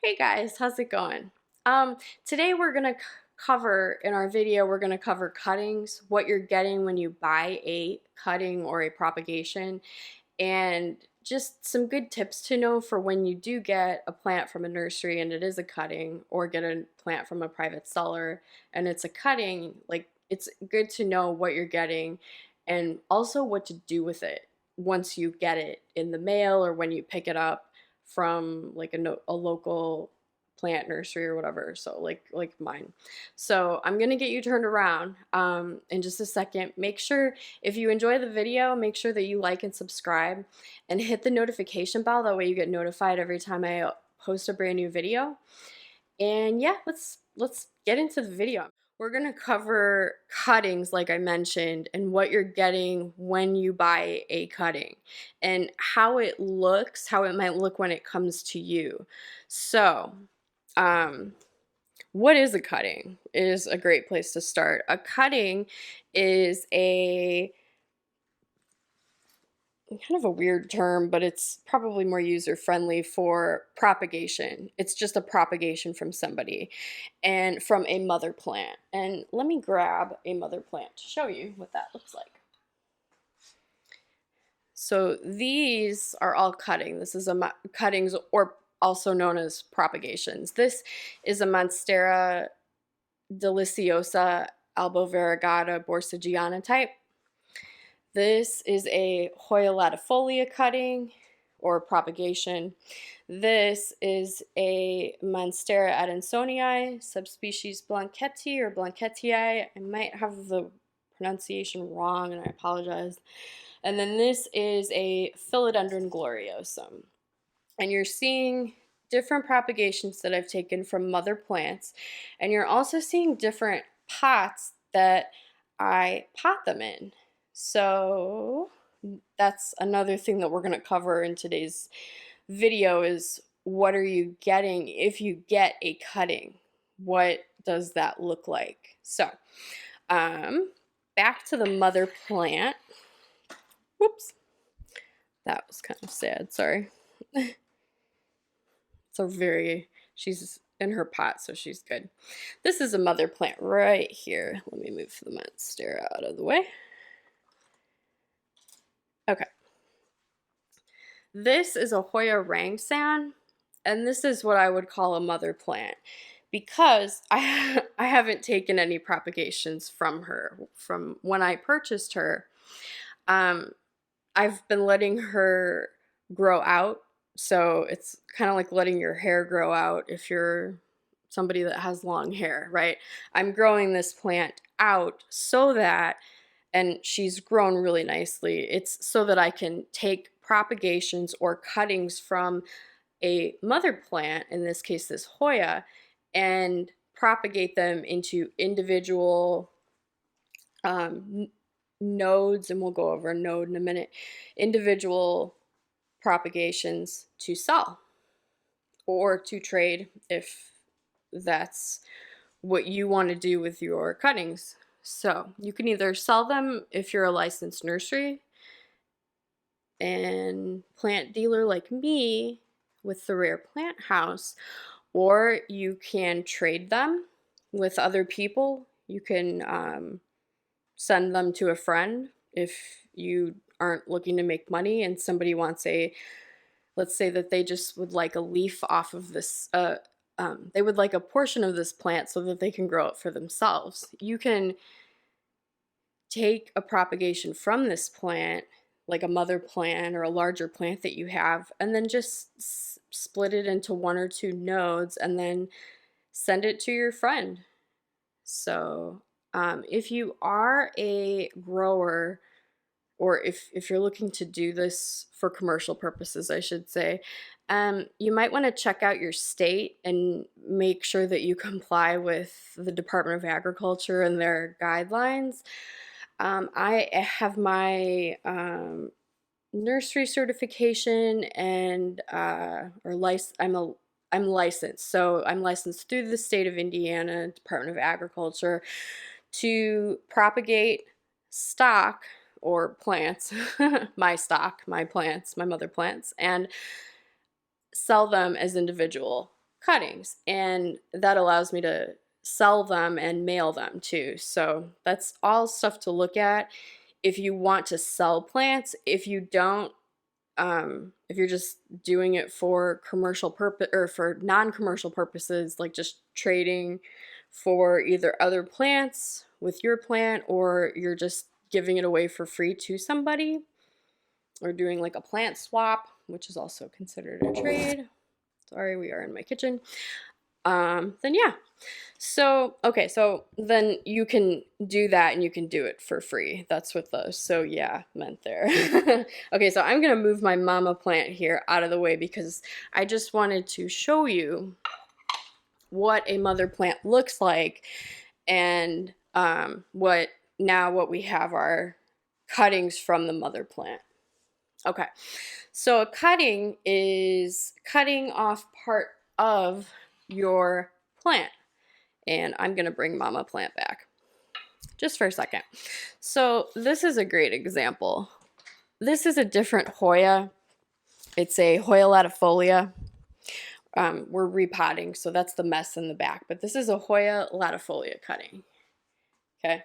Hey guys, how's it going? Today we're gonna cover, in our video, we're gonna cover cuttings, what you're getting when you buy a cutting or a propagation, and just some good tips to know for when you do get a plant from a nursery and it is a cutting, or get a plant from a private seller and it's a cutting. Like, it's good to know what you're getting and also what to do with it once you get it in the mail or when you pick it up from like a local plant nursery or whatever, so like mine. So I'm gonna get you turned around in just a second. Make sure, if you enjoy the video, make sure that you like and subscribe and hit the notification bell. That way you get notified every time I post a brand new video. And yeah, let's get into the video. We're gonna cover cuttings, like I mentioned, and what you're getting when you buy a cutting, and how it looks, how it might look when it comes to you. So, um, what is a cutting? Is a great place to start. A cutting is a kind of a weird term, but it's probably more user-friendly for propagation. It's just a propagation from somebody and from a mother plant. And let me grab a mother plant to show you what that looks like. So these are all cutting. This is a cuttings, or also known as propagations. This is a Monstera deliciosa albo-variegata borsigiana type. This is a Hoya latifolia cutting or propagation. This is a Monstera adansonii, subspecies Blanchetti or Blanchettii. I might have the pronunciation wrong and I apologize. And then this is a Philodendron gloriosum. And you're seeing different propagations that I've taken from mother plants. And you're also seeing different pots that I pot them in. So that's another thing that we're going to cover in today's video, is what are you getting if you get a cutting? What does that look like? So back to the mother plant. Whoops, that was kind of sad, sorry. She's in her pot, so she's good. This is a mother plant right here. Let me move the Monstera out of the way. Okay. This is a Hoya rangsan, and this is what I would call a mother plant, because I haven't taken any propagations from her from when I purchased her. I've been letting her grow out, so it's kind of like letting your hair grow out if you're somebody that has long hair, right? I'm growing this plant out so that, and she's grown really nicely, it's so that I can take propagations or cuttings from a mother plant, in this case this Hoya, and propagate them into individual nodes, and we'll go over a node in a minute, individual propagations to sell or to trade if that's what you want to do with your cuttings. So you can either sell them if you're a licensed nursery and plant dealer like me with the Rare Plant Haus, or you can trade them with other people. You can send them to a friend if you aren't looking to make money and somebody wants let's say that they just would like a leaf off of this, they would like a portion of this plant so that they can grow it for themselves. You can take a propagation from this plant, like a mother plant or a larger plant that you have, and then just split it into one or two nodes and then send it to your friend. So if you are a grower, or if you're looking to do this for commercial purposes, I should say, you might want to check out your state and make sure that you comply with the Department of Agriculture and their guidelines. I have my nursery certification and I'm licensed. So I'm licensed through the state of Indiana Department of Agriculture to propagate stock or plants, my stock, my plants, my mother plants, and sell them as individual cuttings, and that allows me to sell them and mail them too. So that's all stuff to look at if you want to sell plants. If you don't, if you're just doing it for commercial purpose or for non-commercial purposes, like just trading for either other plants with your plant, or you're just giving it away for free to somebody, or doing like a plant swap, which is also considered a trade. Sorry, we are in my kitchen. Then yeah. So, okay, so then you can do that and you can do it for free. That's what the so yeah meant there. Okay, so I'm gonna move my mama plant here out of the way because I just wanted to show you what a mother plant looks like, and what we have are cuttings from the mother plant. Okay, so a cutting is cutting off part of your plant. And I'm gonna bring mama plant back just for a second. So this is a great example. This is a different Hoya. It's a Hoya latifolia. We're repotting, so that's the mess in the back. But this is a Hoya latifolia cutting. Okay.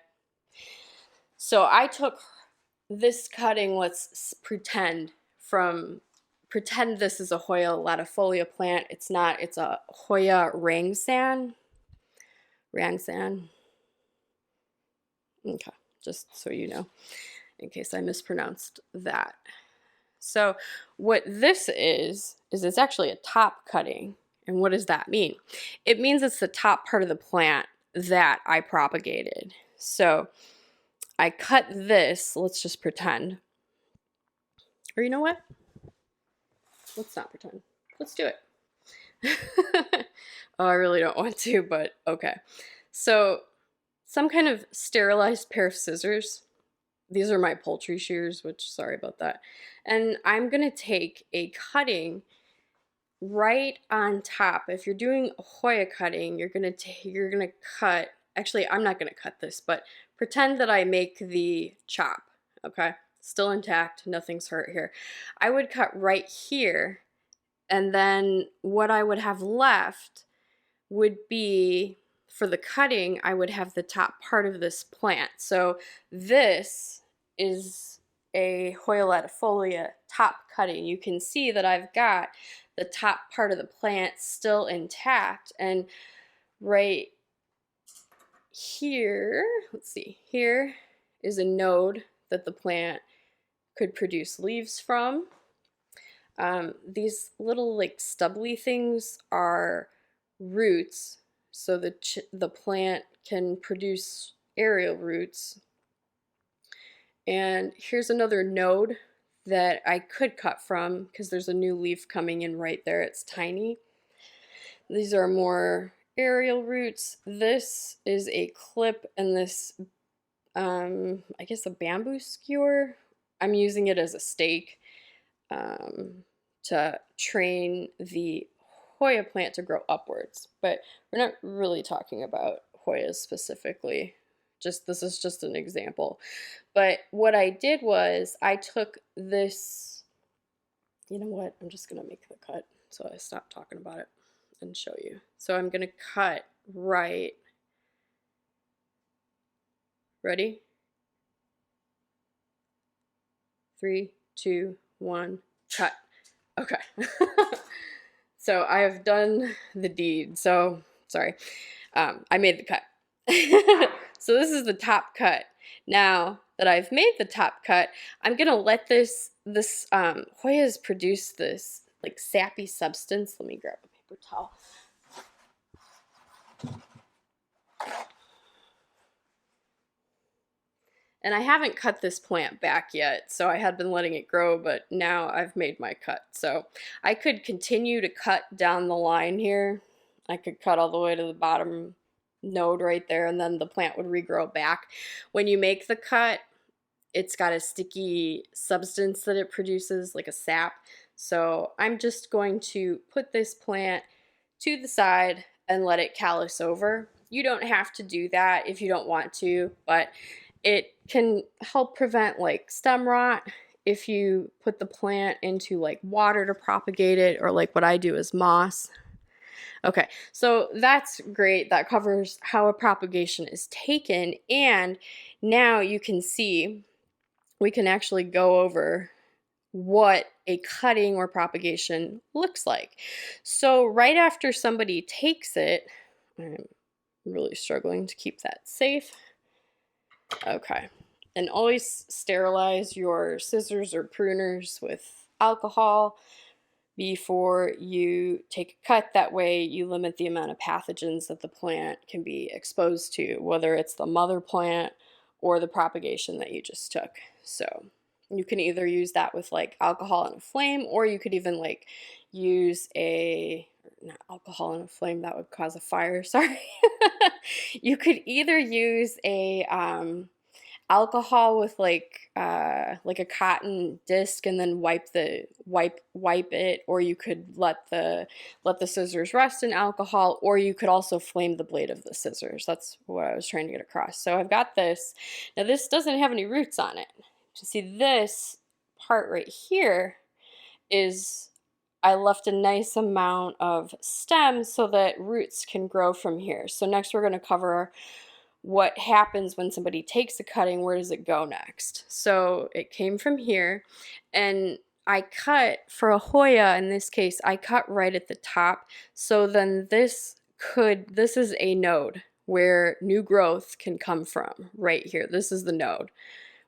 So I took this cutting. Let's pretend this is a Hoya latifolia plant. It's not. It's a Hoya rangsan. Okay, just so you know, in case I mispronounced that. So what this is it's actually a top cutting. And what does that mean? It means it's the top part of the plant that I propagated. So I cut this, let's just pretend. Or you know what? Let's not pretend. Let's do it. Oh, I really don't want to, but okay. So some kind of sterilized pair of scissors. These are my poultry shears, which sorry about that. And I'm gonna take a cutting right on top. If you're doing a Hoya cutting, you're gonna cut. Actually, I'm not gonna cut this, but pretend that I make the chop. Okay, still intact, nothing's hurt here. I would cut right here, and then what I would have left would be, for the cutting, I would have the top part of this plant. So this is a Hoya latifolia top cutting. You can see that I've got the top part of the plant still intact, and right here, let's see, here is a node that the plant could produce leaves from. These little like stubbly things are roots, so the plant can produce aerial roots. And here's another node that I could cut from because there's a new leaf coming in right there. It's tiny. These are more aerial roots. This is a clip, and this, I guess a bamboo skewer. I'm using it as a stake to train the Hoya plant to grow upwards, but we're not really talking about Hoyas specifically. This is just an example. But what I did was I took this, you know what, I'm just gonna make the cut so I stop talking about it and show you. So I'm gonna cut right, ready? 3, 2, 1, cut. Okay. So I have done the deed. So sorry, I made the cut. So this is the top cut. Now that I've made the top cut, I'm gonna let this Hoyas produce this like sappy substance. Let me grab a paper towel. And I haven't cut this plant back yet, so I had been letting it grow, but now I've made my cut. So I could continue to cut down the line here. I could cut all the way to the bottom node right there, and then the plant would regrow back. When you make the cut, it's got a sticky substance that it produces, like a sap. So I'm just going to put this plant to the side and let it callus over. You don't have to do that if you don't want to, but it can help prevent like stem rot if you put the plant into like water to propagate it, or like what I do is moss. Okay, so that's great. That covers how a propagation is taken. And now you can see, we can actually go over what a cutting or propagation looks like. So right after somebody takes it, I'm really struggling to keep that safe. Okay, and always sterilize your scissors or pruners with alcohol before you take a cut. That way you limit the amount of pathogens that the plant can be exposed to, whether it's the mother plant or the propagation that you just took. So you can either use that with like alcohol and a flame, or you could even like use a, not alcohol and a flame, that would cause a fire, sorry. You could either use a alcohol with like a cotton disc and then wipe it, or you could let the scissors rest in alcohol, or you could also flame the blade of the scissors. That's what I was trying to get across. So I've got this. Now this doesn't have any roots on it. You see this part right here is, I left a nice amount of stem so that roots can grow from here. So next we're going to cover what happens when somebody takes a cutting. Where does it go next? So it came from here, and I cut for a Hoya, in this case, I cut right at the top. So then this is a node where new growth can come from right here. This is the node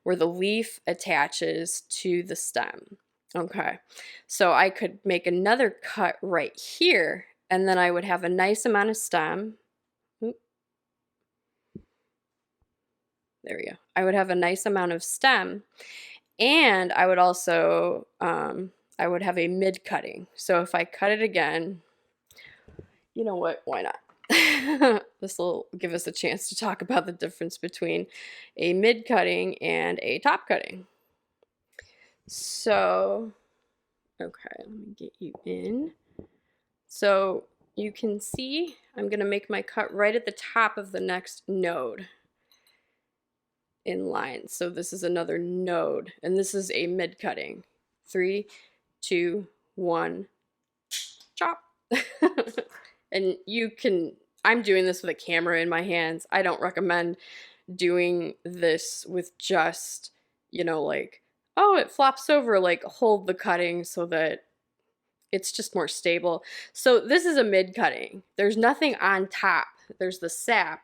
where the leaf attaches to the stem. Okay, so I could make another cut right here, and then I would have a nice amount of stem. There we go. I would have a nice amount of stem, and I would also, I would have a mid cutting. So if I cut it again, you know what, why not? This will give us a chance to talk about the difference between a mid cutting and a top cutting. So, okay, let me get you in. So you can see I'm going to make my cut right at the top of the next node in line. So this is another node, and this is a mid cutting. 3, 2, 1, chop. And you can, I'm doing this with a camera in my hands. I don't recommend doing this with just, you know, like, oh, it flops over, like hold the cutting so that it's just more stable. So this is a mid cutting. There's nothing on top. There's the sap.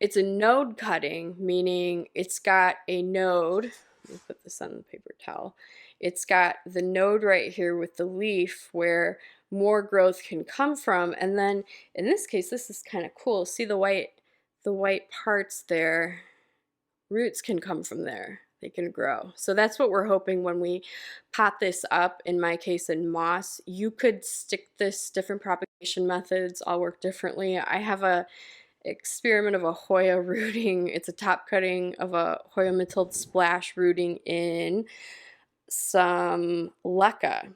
It's a node cutting, meaning it's got a node. Let me put this on the paper towel. It's got the node right here with the leaf where more growth can come from. And then in this case, this is kind of cool. See the white parts there? Roots can come from there. They can grow. So that's what we're hoping when we pot this up. In my case, in moss, you could stick this, different propagation methods all work differently. I have a experiment of a Hoya rooting. It's a top cutting of a Hoya I've splash rooting in some LECA.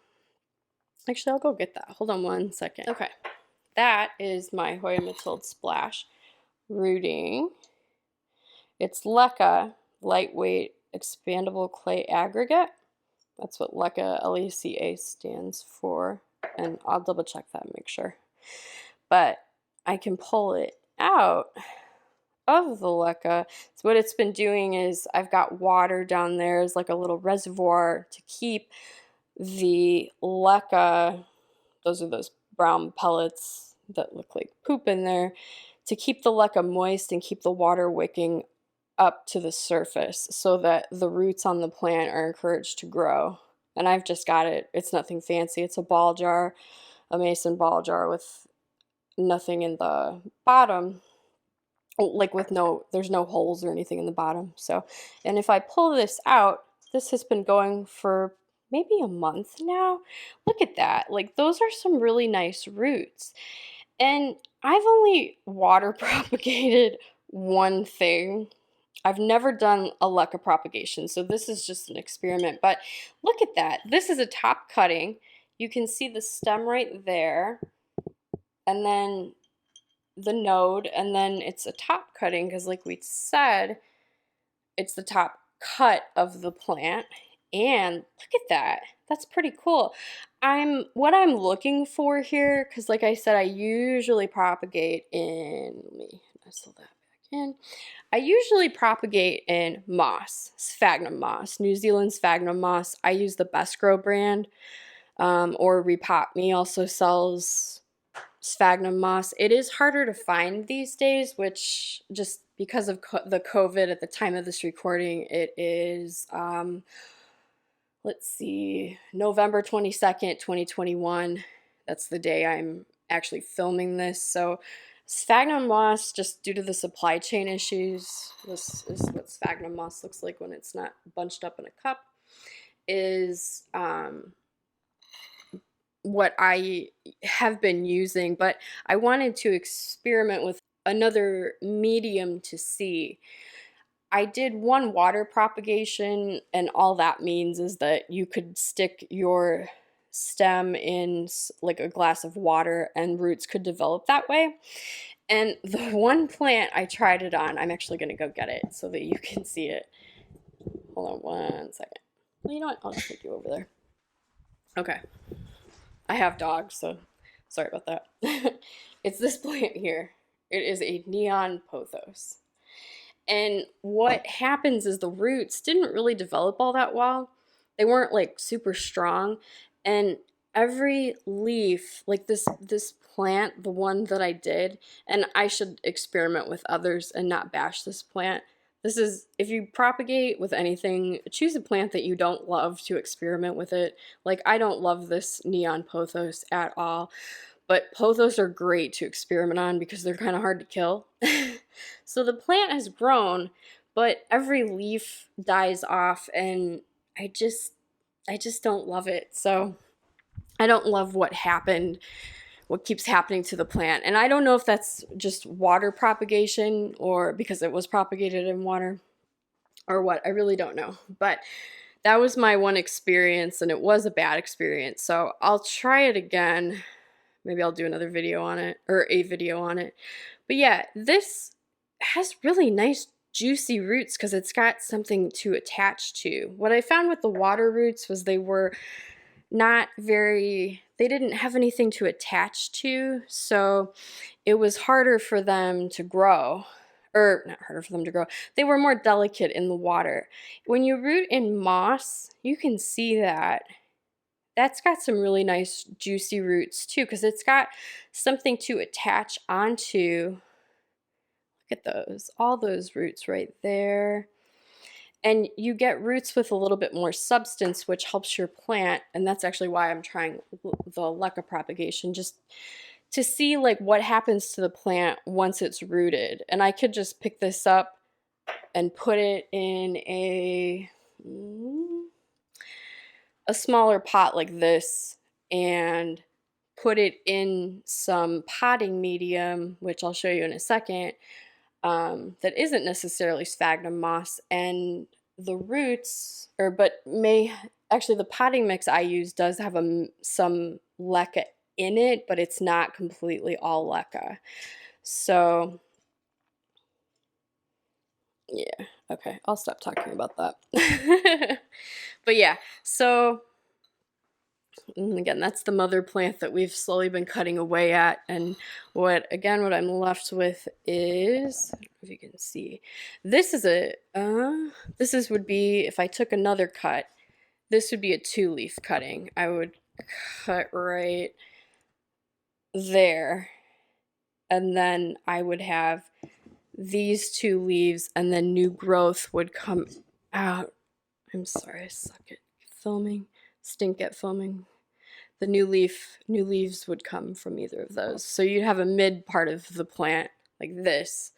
Actually, I'll go get that. Hold on one second. Okay, that is my Hoya I've splash rooting. It's LECA, lightweight expandable clay aggregate. That's what LECA, LECA stands for, and I'll double check that and make sure. But I can pull it out of the LECA. So what it's been doing is I've got water down there as like a little reservoir to keep the LECA, those are those brown pellets that look like poop in there, to keep the LECA moist and keep the water wicking up to the surface so that the roots on the plant are encouraged to grow. And I've just got it, it's nothing fancy, it's a ball jar, a mason ball jar with nothing in the bottom, like with there's no holes or anything in the bottom. So, and if I pull this out, this has been going for maybe a month now. Look at that, like those are some really nice roots. And I've only water propagated one thing. I've never done a LECA propagation, so this is just an experiment. But look at that. This is a top cutting. You can see the stem right there, and then the node, and then it's a top cutting because, like we said, it's the top cut of the plant. And look at that. That's pretty cool. what I'm looking for here, because like I said, I usually propagate in, let me nestle that back in. I usually propagate in moss, sphagnum moss, New Zealand sphagnum moss. I use the Best Grow brand, or Repotme also sells sphagnum moss. It is harder to find these days, which just because of the COVID at the time of this recording, it is, let's see, November 22nd, 2021. That's the day I'm actually filming this. So sphagnum moss, just due to the supply chain issues, this is what sphagnum moss looks like when it's not bunched up in a cup, is what I have been using, but I wanted to experiment with another medium to see. I did one water propagation, and all that means is that you could stick your stem in like a glass of water and roots could develop that way. And the one plant I tried it on, I'm actually going to go get it so that you can see it. Hold on 1 second. Well, you know what? I'll just take you over there. Okay. I have dogs, so sorry about that. It's this plant here. It is a neon pothos. And what happens is the roots didn't really develop all that well. They weren't like super strong. And every leaf, like this plant, the one that I did, and I should experiment with others and not bash this plant. This is, if you propagate with anything, choose a plant that you don't love to experiment with it. Like, I don't love this neon pothos at all, but pothos are great to experiment on because they're kind of hard to kill. So the plant has grown, but every leaf dies off, and I just don't love it. So I don't love what happened, what keeps happening to the plant. And I don't know if that's just water propagation or because it was propagated in water or what. I really don't know. But that was my one experience, and it was a bad experience. So I'll try it again. Maybe I'll do another video on it, or a video on it. But yeah, this has really nice juicy roots because it's got something to attach to. What I found with the water roots was they were not very, they didn't have anything to attach to, so it was harder for them to grow. Or not harder for them to grow, they were more delicate in the water. When you root in moss, you can see that that's got some really nice juicy roots too, because it's got something to attach onto. Look at those, all those roots right there. And you get roots with a little bit more substance, which helps your plant. And that's actually why I'm trying the LECA propagation, just to see like what happens to the plant once it's rooted. And I could just pick this up and put it in a smaller pot like this and put it in some potting medium, which I'll show you in a second, that isn't necessarily sphagnum moss, and the roots, actually the potting mix I use does have some LECA in it, but it's not completely all LECA. So yeah, okay, I'll stop talking about that. But yeah, so again, that's the mother plant that we've slowly been cutting away at. And what I'm left with is, if you can see, this would be, if I took another cut, this would be a 2-leaf cutting. I would cut right there, and then I would have these 2 leaves, and then new growth would come out. I'm sorry, I suck at filming, stink at filming. The new leaves would come from either of those. So you'd have a mid part of the plant like this.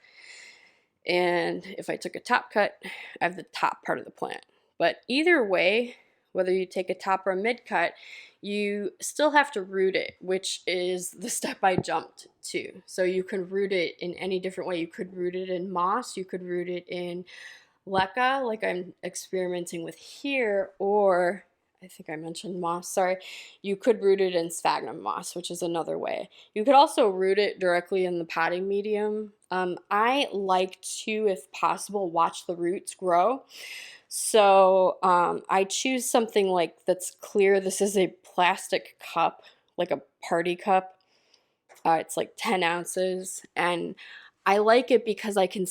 And if I took a top cut, I have the top part of the plant. But either way, whether you take a top or a mid cut, you still have to root it, which is the step I jumped to. So you can root it in any different way. You could root it in moss, you could root it in LECA, like I'm experimenting with here, or I think I mentioned moss, sorry. You could root it in sphagnum moss, which is another way. You could also root it directly in the potting medium. I like to, if possible, watch the roots grow. So I choose something like that's clear. This is a plastic cup, like a party cup. It's like 10 ounces, and I like it because I can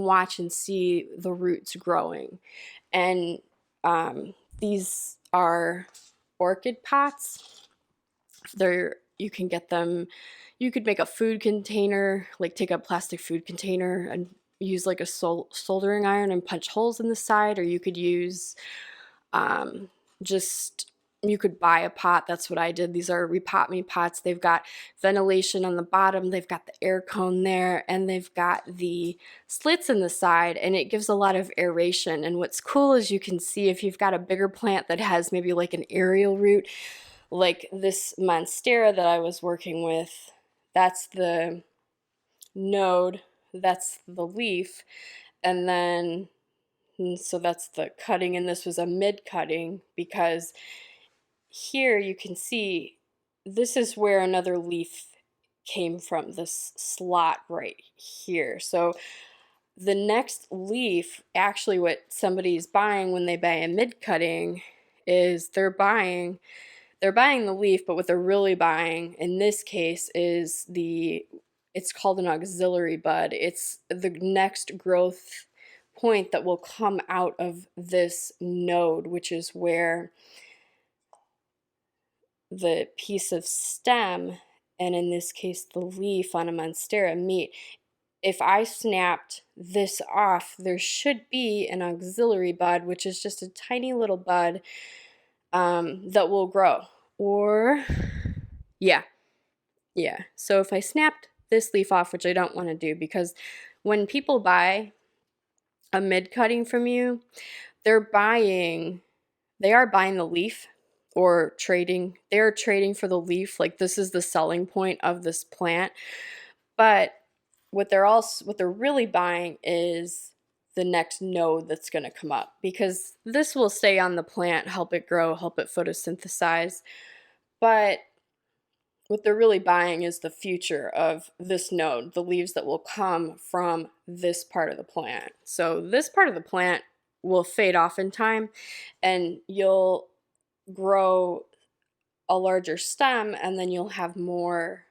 watch and see the roots growing. And these are orchid pots. You can get them, you could make a food container, like take a plastic food container and use like a soldering iron and punch holes in the side, or you could use um, just you could buy a pot. That's what I did. These are Repotme pots. They've got ventilation on the bottom, they've got the air cone there, and they've got the slits in the side, and it gives a lot of aeration. And what's cool is you can see if you've got a bigger plant that has maybe like an aerial root, like this Monstera that I was working with, that's the node, that's the leaf, and then so that's the cutting, and this was a mid cutting because here you can see this is where another leaf came from, this slot right here. So the next leaf, actually what somebody's buying when they buy a mid cutting is they're buying the leaf, but what they're really buying in this case is it's called an auxiliary bud. It's the next growth point that will come out of this node, which is where the piece of stem, and in this case the leaf on a Monstera, meet. If I snapped this off, there should be an auxiliary bud, which is just a tiny little bud that will grow. Or, yeah. So if I snapped this leaf off, which I don't want to do, because when people buy a mid cutting from you, they are buying the leaf, or trading. They're trading for the leaf. Like, this is the selling point of this plant. But what they're really buying is the next node that's going to come up, because this will stay on the plant, help it grow, help it photosynthesize. But what they're really buying is the future of this node, the leaves that will come from this part of the plant. So this part of the plant will fade off in time, and you'll grow a larger stem, and then you'll have more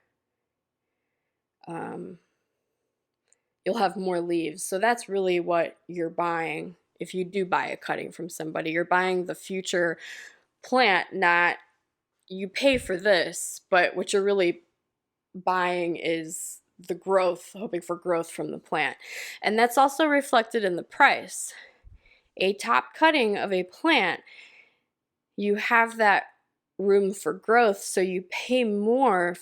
leaves. So that's really what you're buying. If you do buy a cutting from somebody, you're buying the future plant. Not, you pay for this, but what you're really buying is the growth, hoping for growth from the plant. And that's also reflected in the price. A top cutting of a plant, you have that room for growth, so you will pay more,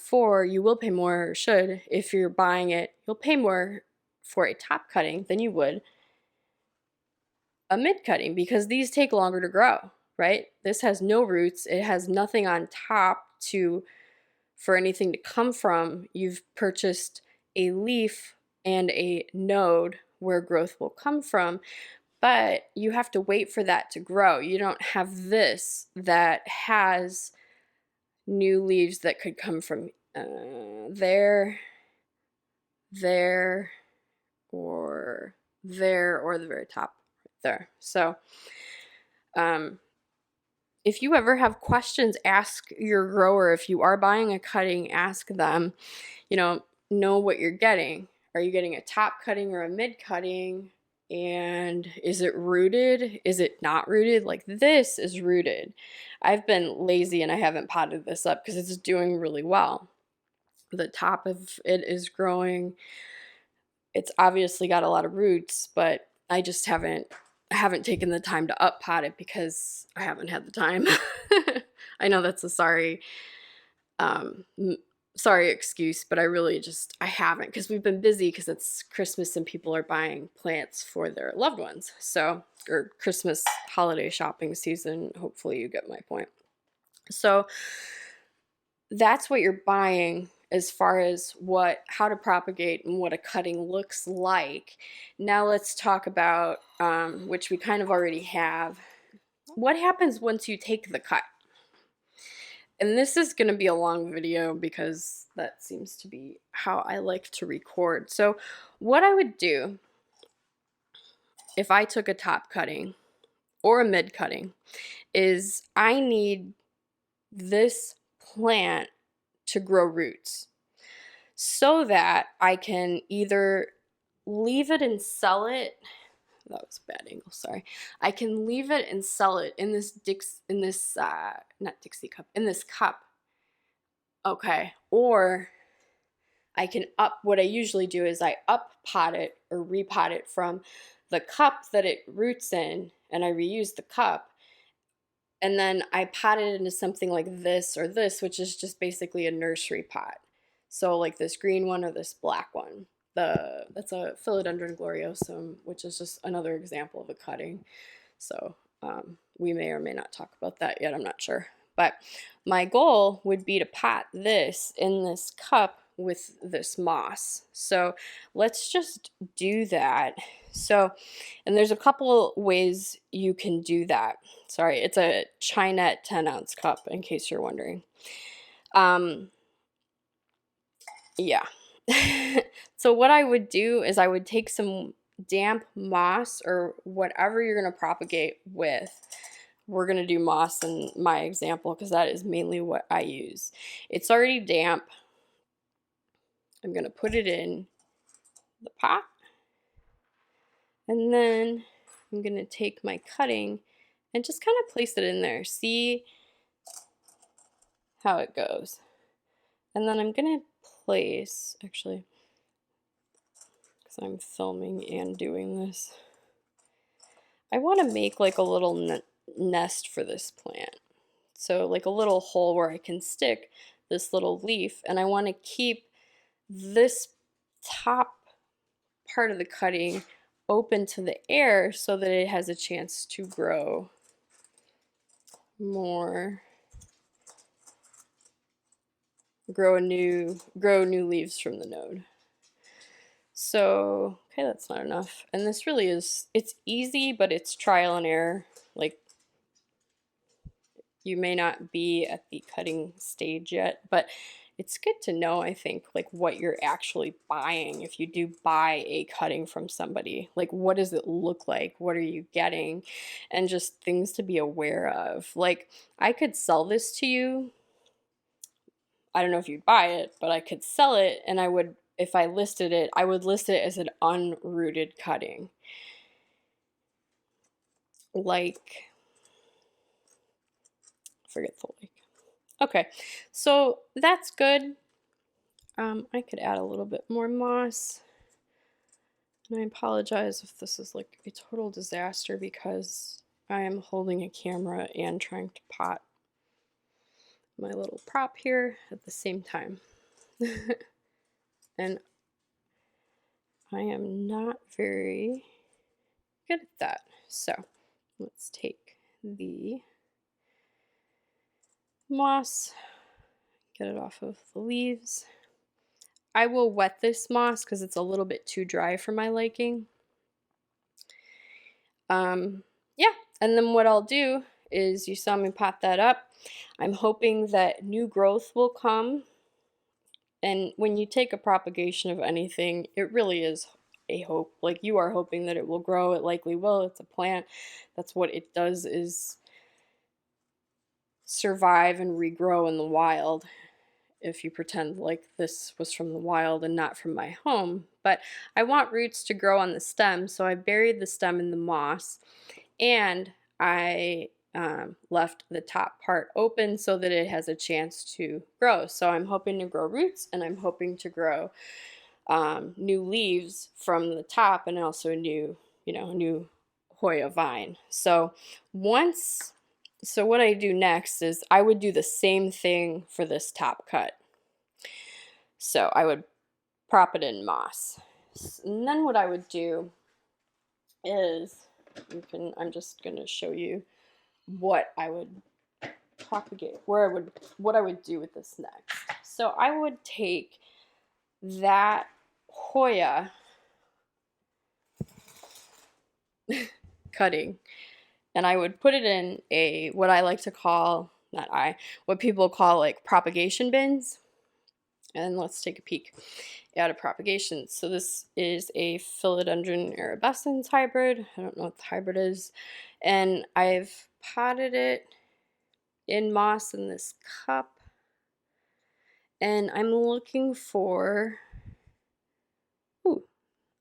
should, if you're buying it, you'll pay more for a top cutting than you would a mid cutting, because these take longer to grow, right? This has no roots, it has nothing on top for anything to come from. You've purchased a leaf and a node where growth will come from, but you have to wait for that to grow. You don't have this that has new leaves that could come from there, or the very top right there. So if you ever have questions, ask your grower. If you are buying a cutting, ask them, know what you're getting. Are you getting a top cutting or a mid cutting? And is it rooted? Is it not rooted? Like, this is rooted. I've been lazy and I haven't potted this up because it's doing really well. The top of it is growing. It's obviously got a lot of roots, but I just haven't taken the time to up pot it because I haven't had the time. I know that's a sorry excuse, but I haven't, because we've been busy because it's Christmas and people are buying plants for their loved ones. So, or Christmas holiday shopping season, hopefully you get my point. So that's what you're buying as far as how to propagate and what a cutting looks like. Now let's talk about, which we kind of already have. what happens once you take the cut? And this is going to be a long video because that seems to be how I like to record. So what I would do if I took a top cutting or a mid cutting is I need this plant to grow roots so that I can either leave it and sell it. That was a bad angle, sorry. I can leave it and sell it in this not Dixie cup, in this cup. Okay, or I can what I usually do is I up pot it or repot it from the cup that it roots in, and I reuse the cup, and then I pot it into something like this or this, which is just basically a nursery pot. So like this green one or this black one. That's a Philodendron gloriosum, which is just another example of a cutting. So we may or may not talk about that yet, I'm not sure. But my goal would be to pot this in this cup with this moss. So let's just do that. So, and there's a couple ways you can do that. Sorry, it's a Chinette 10-ounce cup, in case you're wondering. Yeah. So what I would do is I would take some damp moss or whatever you're going to propagate with. We're going to do moss in my example because that is mainly what I use. It's already damp. I'm going to put it in the pot. And then I'm going to take my cutting and just kind of place it in there. See how it goes. And then I'm going to place, actually, because I'm filming and doing this, I want to make like a little nest for this plant. So like a little hole where I can stick this little leaf, and I want to keep this top part of the cutting open to the air so that it has a chance to grow more, grow new leaves from the node. So, okay, that's not enough. And this really is, it's easy, but it's trial and error. Like, you may not be at the cutting stage yet, but it's good to know, I think, like what you're actually buying. If you do buy a cutting from somebody, like what does it look like? What are you getting? And just things to be aware of. Like, I could sell this to you. I don't know if you'd buy it, but I could sell it, and I would, if I listed it, I would list it as an unrooted cutting. Like, forget the like. Okay, so that's good. I could add a little bit more moss. And I apologize if this is like a total disaster because I am holding a camera and trying to pot my little prop here at the same time. And I am not very good at that. So let's take the moss, get it off of the leaves. I will wet this moss because it's a little bit too dry for my liking. Yeah, and then what I'll do is, you saw me pot that up. I'm hoping that new growth will come. And when you take a propagation of anything, it really is a hope. Like, you are hoping that it will grow. It likely will. It's a plant. That's what it does, is survive and regrow in the wild, if you pretend like this was from the wild and not from my home. But I want roots to grow on the stem, so I buried the stem in the moss, and I left the top part open so that it has a chance to grow. So I'm hoping to grow roots, and I'm hoping to grow new leaves from the top, and also a new Hoya vine. So what I do next is I would do the same thing for this top cut. So I would prop it in moss. And then what I would do is, I'm just going to show you what I would propagate, what I would do with this next. So I would take that Hoya cutting, and I would put it in a, what I like to call, not I, what people call like propagation bins. And let's take a peek at a propagation. So this is a Philodendron arabescens hybrid. I don't know what the hybrid is. And I've potted it in moss in this cup. And I'm looking for,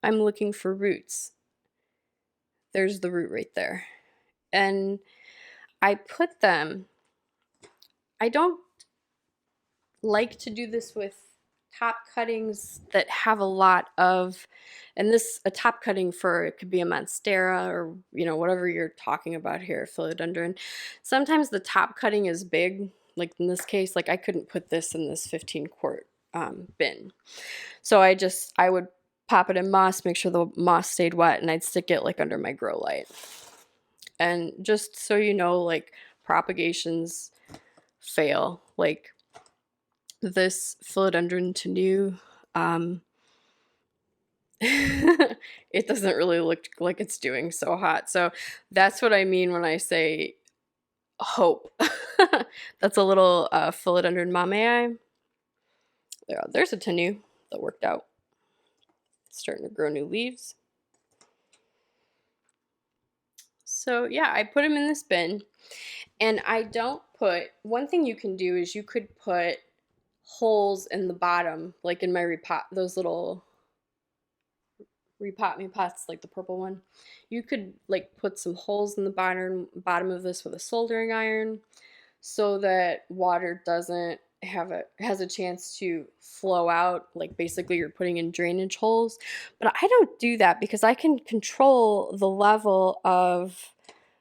I'm looking for roots. There's the root right there. And I put them, I don't like to do this with top cuttings that have a lot of, and this, a top cutting for, it could be a Monstera or, you know, whatever you're talking about here, philodendron. Sometimes the top cutting is big, like in this case, like I couldn't put this in this 15-quart bin. So I would pop it in moss, make sure the moss stayed wet, and I'd stick it like under my grow light. And just so you know, like propagations fail. Like this philodendron tenue, it doesn't really look like it's doing so hot. So that's what I mean when I say hope. That's a little philodendron mamei. There's a tenue that worked out. It's starting to grow new leaves. So yeah, I put them in this bin, and I don't put, one thing you can do is you could put holes in the bottom, like in my those little Repotme Pots, like the purple one. You could like put some holes in the bottom of this with a soldering iron, so that water doesn't has a chance to flow out. Like basically you're putting in drainage holes. But I don't do that because I can control the level of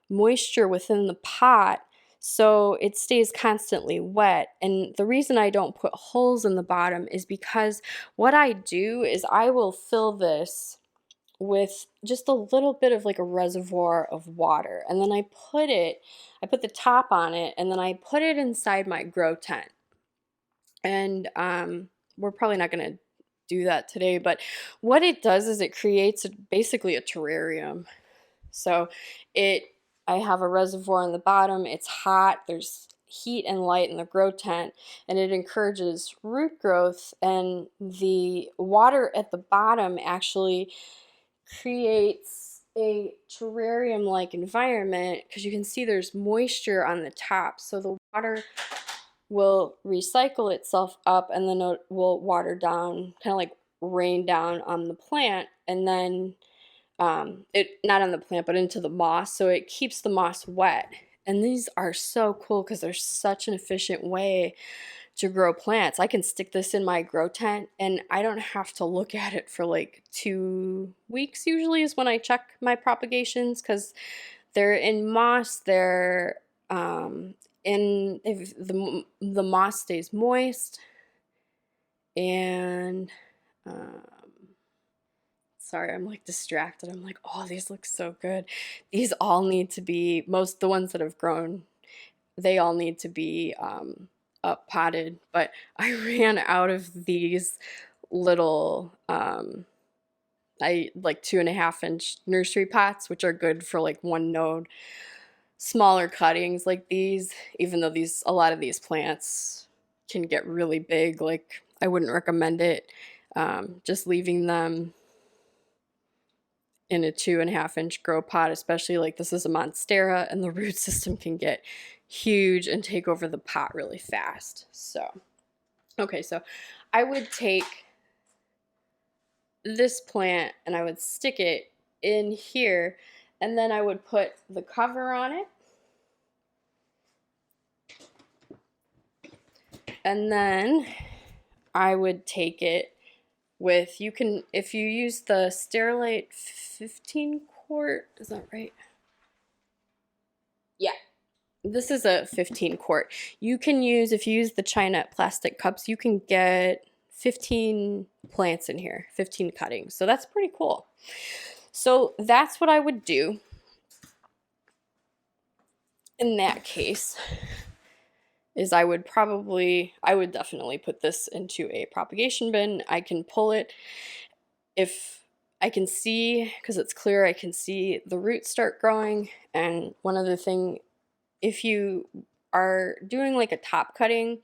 moisture within the pot so it stays constantly wet. And the reason I don't put holes in the bottom is because what I do is I will fill this with just a little bit of like a reservoir of water, and then I put the top on it, and then I put it inside my grow tent. And we're probably not going to do that today, but what it does is it creates basically a terrarium. So I have a reservoir on the bottom, it's hot, there's heat and light in the grow tent, and it encourages root growth, and the water at the bottom actually creates a terrarium-like environment because you can see there's moisture on the top, so the water will recycle itself up, and then it will water down, kind of like rain down on the plant, and then it, not on the plant but into the moss, so it keeps the moss wet. And these are so cool because they're such an efficient way to grow plants. I can stick this in my grow tent and I don't have to look at it for like 2 weeks usually is when I check my propagations, because they're in moss, they're if the moss stays moist. And sorry, I'm like distracted. I'm like, oh, these look so good. These all need to be, the ones that have grown, they all need to be up potted. But I ran out of these little, I like 2.5-inch nursery pots, which are good for like 1 node. Smaller cuttings like these, even though a lot of these plants can get really big, like I wouldn't recommend it. Just leaving them in a 2.5-inch grow pot, especially like this is a Monstera, and the root system can get huge and take over the pot really fast. So, okay, so I would take this plant and I would stick it in here, and then I would put the cover on it. And then I would take it with, you can, if you use the Sterilite 15-quart, is that right? Yeah, this is a 15-quart. You can use, if you use the China plastic cups, you can get 15 plants in here, 15 cuttings. So that's pretty cool. So that's what I would do in that case. Is I would definitely put this into a propagation bin. I can pull it if I can see, because it's clear, I can see the roots start growing. And one other thing, if you are doing like a top cutting,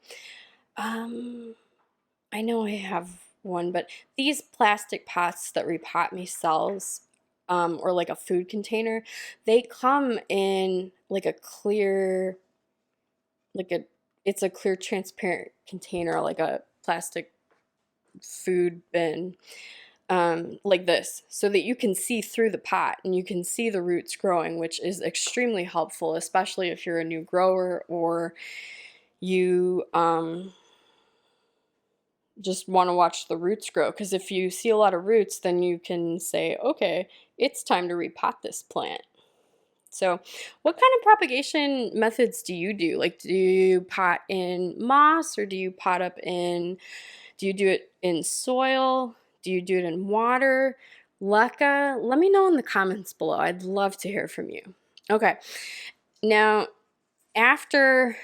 I know I have one, but these plastic pots that Repotme sells, or like a food container, they come in like a clear, like a, it's a clear transparent container, like a plastic food bin, like this, so that you can see through the pot and you can see the roots growing, which is extremely helpful, especially if you're a new grower or you just want to watch the roots grow. Because if you see a lot of roots, then you can say, okay, it's time to repot this plant. So what kind of propagation methods do you do? Like, do you pot in moss, or do you pot up in, do you do it in soil? Do you do it in water? LECA? Let me know in the comments below. I'd love to hear from you. Okay, now after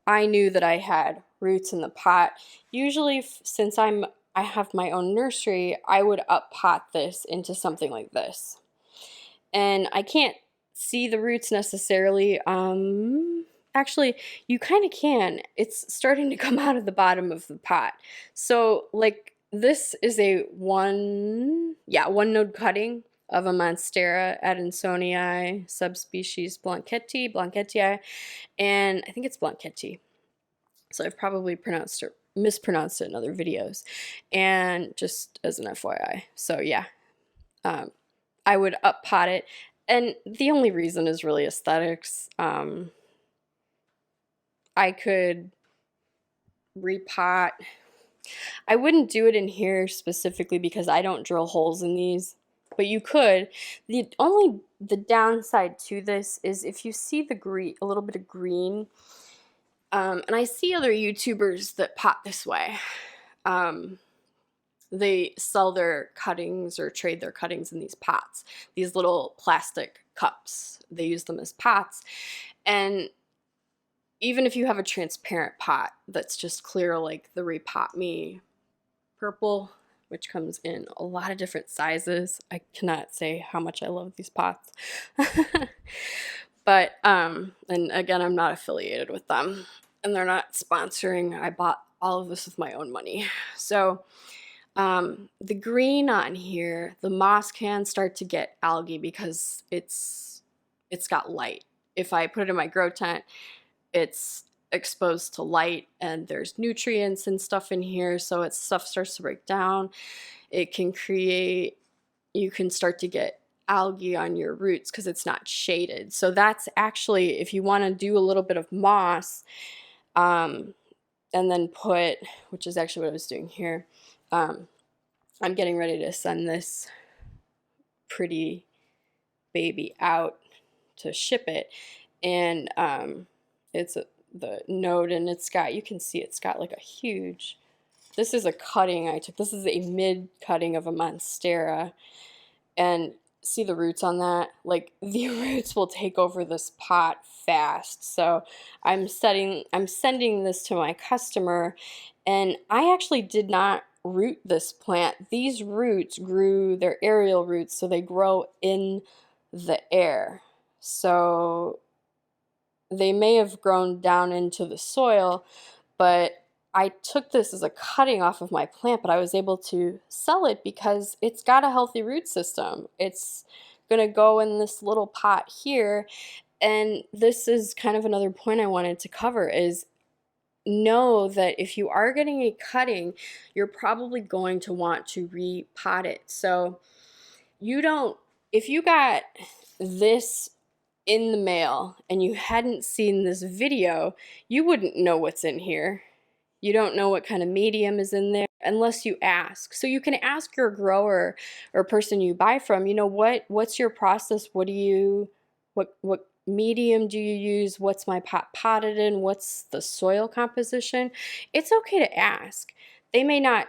I knew that I had roots in the pot, usually since I have my own nursery, I would up pot this into something like this. And I can't see the roots necessarily. Actually, you kind of can. It's starting to come out of the bottom of the pot. So like this is a one node cutting of a Monstera Adansonii subspecies Blanchettii, and I think it's Blanchettii. So I've probably mispronounced it in other videos, and just as an FYI. So yeah, I would up pot it, and the only reason is really aesthetics. I could repot. I wouldn't do it in here specifically because I don't drill holes in these, but you could. The downside to this is if you see the green, a little bit of green, and I see other YouTubers that pot this way. They sell their cuttings or trade their cuttings in these pots, these little plastic cups. They use them as pots. And even if you have a transparent pot that's just clear, like the Repotme purple, which comes in a lot of different sizes. I cannot say how much I love these pots. But, and again, I'm not affiliated with them, and they're not sponsoring. I bought all of this with my own money. So, the green on here, the moss can start to get algae because it's got light. If I put it in my grow tent, it's exposed to light and there's nutrients and stuff in here, so stuff starts to break down. It can create, you can start to get algae on your roots because it's not shaded. So that's actually, if you want to do a little bit of moss, and then put, which is actually what I was doing here, I'm getting ready to send this pretty baby out to ship it, and it's the node, and it's got, you can see it's got like a huge, this is a cutting I took, this is a mid cutting of a Monstera, and see the roots on that? Like, the roots will take over this pot fast. So I'm sending this to my customer, and I actually did not root this plant. These roots grew, they're aerial roots, so they grow in the air. So they may have grown down into the soil, but I took this as a cutting off of my plant, but I was able to sell it because it's got a healthy root system. It's going to go in this little pot here. And this is kind of another point I wanted to cover is know that if you are getting a cutting, you're probably going to want to repot it. So if you got this in the mail and you hadn't seen this video, you wouldn't know what's in here. You don't know what kind of medium is in there unless you ask. So you can ask your grower or person you buy from, you know, what's your process? What medium do you use? What's my pot potted in? What's the soil composition? It's okay to ask. They may not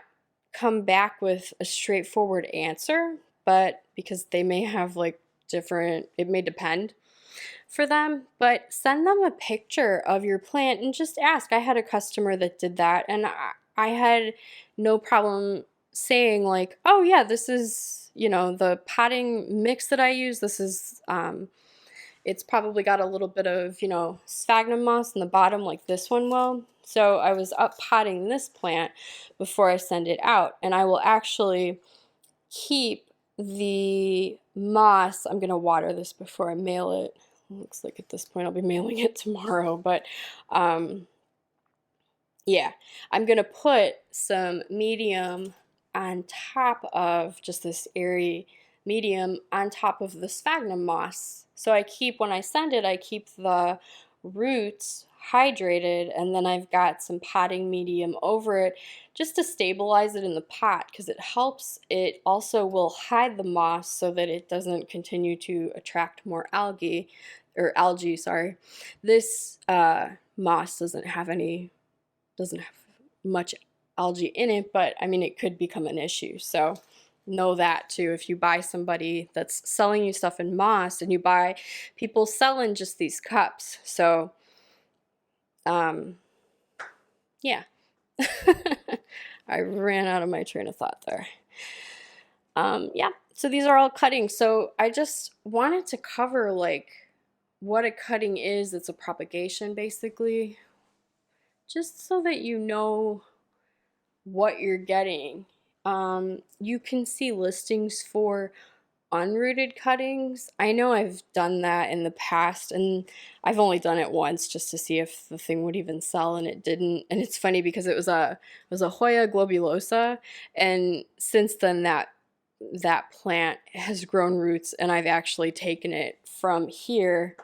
come back with a straightforward answer, but because they may have like different, it may depend for them, but send them a picture of your plant and just ask. I had a customer that did that, and I had no problem saying like, oh yeah, this is, you know, the potting mix that I use. This is, it's probably got a little bit of, you know, sphagnum moss in the bottom like this one will. So I was up potting this plant before I send it out, and I will actually keep the moss. I'm gonna water this before I mail it. Looks like at this point I'll be mailing it tomorrow, but yeah, I'm gonna put some medium on top of just this airy medium on top of the sphagnum moss. So I keep, when I send it, I keep the roots hydrated, and then I've got some potting medium over it just to stabilize it in the pot, because it helps. It also will hide the moss so that it doesn't continue to attract more algae, or algae, sorry. This moss doesn't have much algae in it, but I mean, it could become an issue. So know that too. If you buy somebody that's selling you stuff in moss, and you buy people selling just these cups. So yeah. I ran out of my train of thought there. Yeah, so these are all cuttings. So I just wanted to cover like what a cutting is. It's a propagation basically, just so that you know what you're getting. You can see listings for unrooted cuttings. I know I've done that in the past, and I've only done it once just to see if the thing would even sell, and it didn't. And it's funny because it was a Hoya globulosa, and since then that plant has grown roots, and I've actually taken it from here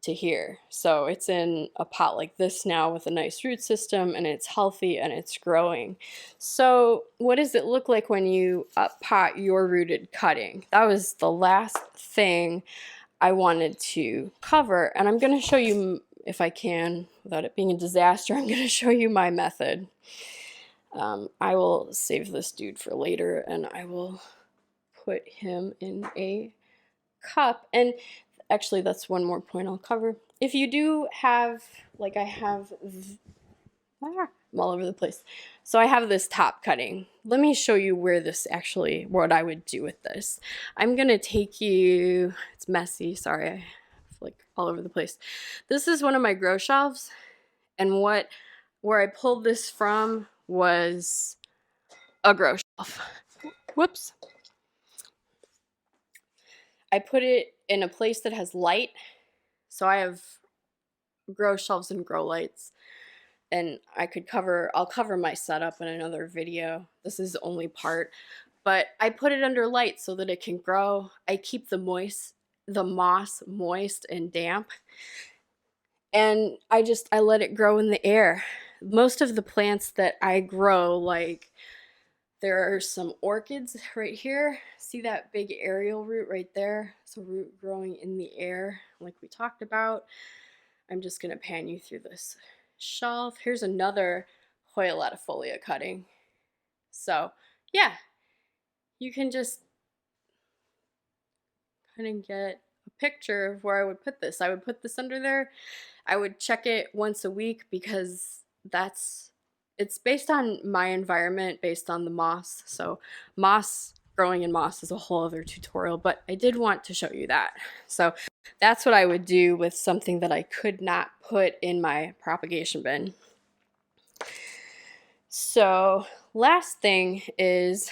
to here. So it's in a pot like this now with a nice root system, and it's healthy and it's growing. So what does it look like when you pot your rooted cutting? That was the last thing I wanted to cover, and I'm going to show you, if I can, without it being a disaster, I'm going to show you my method. I will save this dude for later, and I will put him in a cup. And actually, that's one more point I'll cover. If you do have, like I have, I'm all over the place. So I have this top cutting. Let me show you where this actually, what I would do with this. I'm gonna take you, it's messy, sorry, I like all over the place. This is one of my grow shelves, and where I pulled this from was a grow shelf. Whoops. I put it in a place that has light. So I have grow shelves and grow lights, and I'll cover my setup in another video. This is only part, but I put it under light so that it can grow. I keep the moss moist and damp, and I let it grow in the air. Most of the plants that I grow, like there are some orchids right here. See that big aerial root right there? It's a root growing in the air like we talked about. I'm just going to pan you through this shelf. Here's another Hoya latifolia cutting. So yeah, you can just kind of get a picture of where I would put this. I would put this under there. I would check it once a week, because it's based on my environment, based on the moss. So growing in moss is a whole other tutorial, but I did want to show you that. So that's what I would do with something that I could not put in my propagation bin. So last thing is,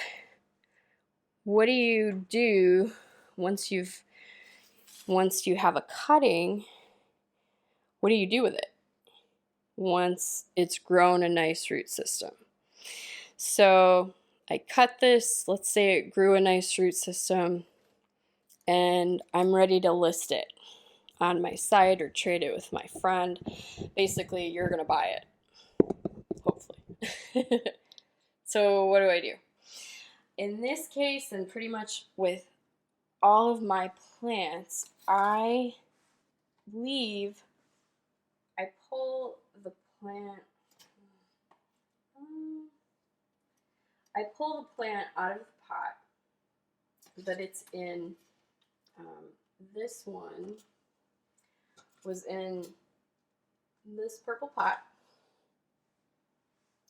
what do you do once you have a cutting? What do you do with it once it's grown a nice root system? So I cut this, let's say it grew a nice root system, and I'm ready to list it on my site or trade it with my friend. Basically, you're gonna buy it, hopefully. So what do I do? In this case, and pretty much with all of my plants, I pull the plant, out of the pot that it's in. This one was in this purple pot,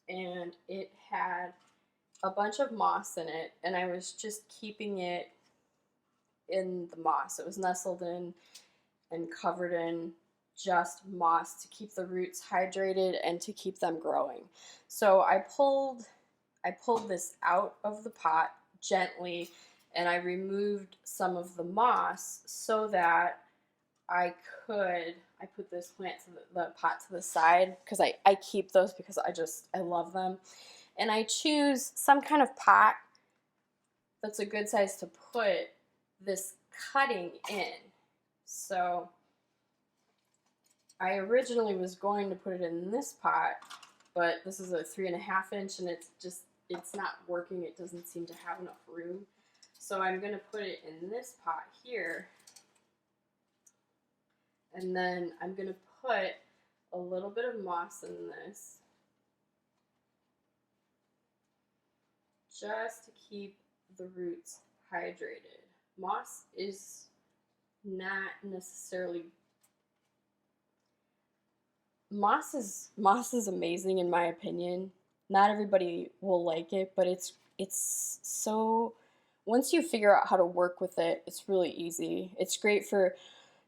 and it had a bunch of moss in it, and I was just keeping it in the moss. It was nestled in and covered in just moss to keep the roots hydrated and to keep them growing. So I pulled this out of the pot gently, and I removed some of the moss so that I put this plant to the pot to the side, because I keep those because I love them. And I choose some kind of pot that's a good size to put this cutting in. So I originally was going to put it in this pot, but this is a 3.5 inch, and it's not working. It doesn't seem to have enough room. So I'm going to put it in this pot here, and then I'm going to put a little bit of moss in this, just to keep the roots hydrated. Moss is not necessarily, moss is amazing in my opinion. Not everybody will like it, but it's so, once you figure out how to work with it, it's really easy. It's great for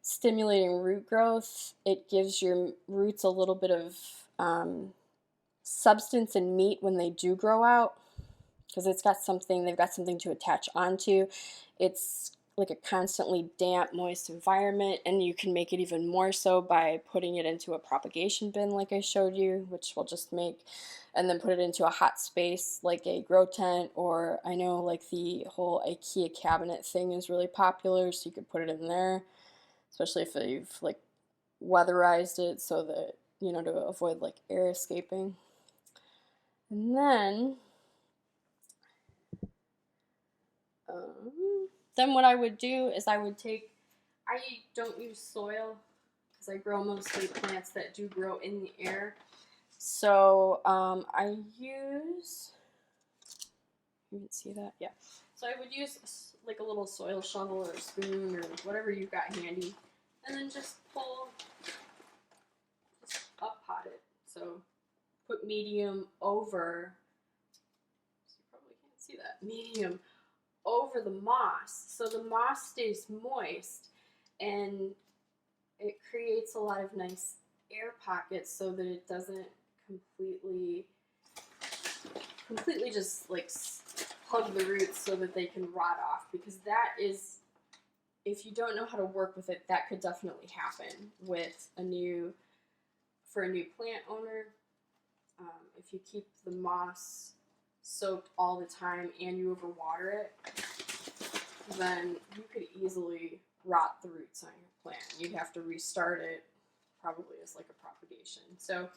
stimulating root growth. It gives your roots a little bit of substance and meat when they do grow out, because they've got something to attach onto. It's like a constantly damp, moist environment, and you can make it even more so by putting it into a propagation bin like I showed you, which we'll just make, and then put it into a hot space like a grow tent, or I know like the whole IKEA cabinet thing is really popular, so you could put it in there, especially if you've like weatherized it so that, you know, to avoid like air escaping. And then what I would do is I don't use soil because I grow mostly plants that do grow in the air. So I use, you can see that? Yeah. So I would use like a little soil shovel or a spoon or whatever you've got handy, and then just up pot it. So put medium over, you probably can't see that, medium over the moss, so the moss stays moist and it creates a lot of nice air pockets so that it doesn't completely just like hug the roots so that they can rot off, because that is, if you don't know how to work with it, that could definitely happen with a new plant owner. If you keep the moss soaked all the time and you overwater it, then you could easily rot the roots on your plant. You'd have to restart it, probably as like a propagation. So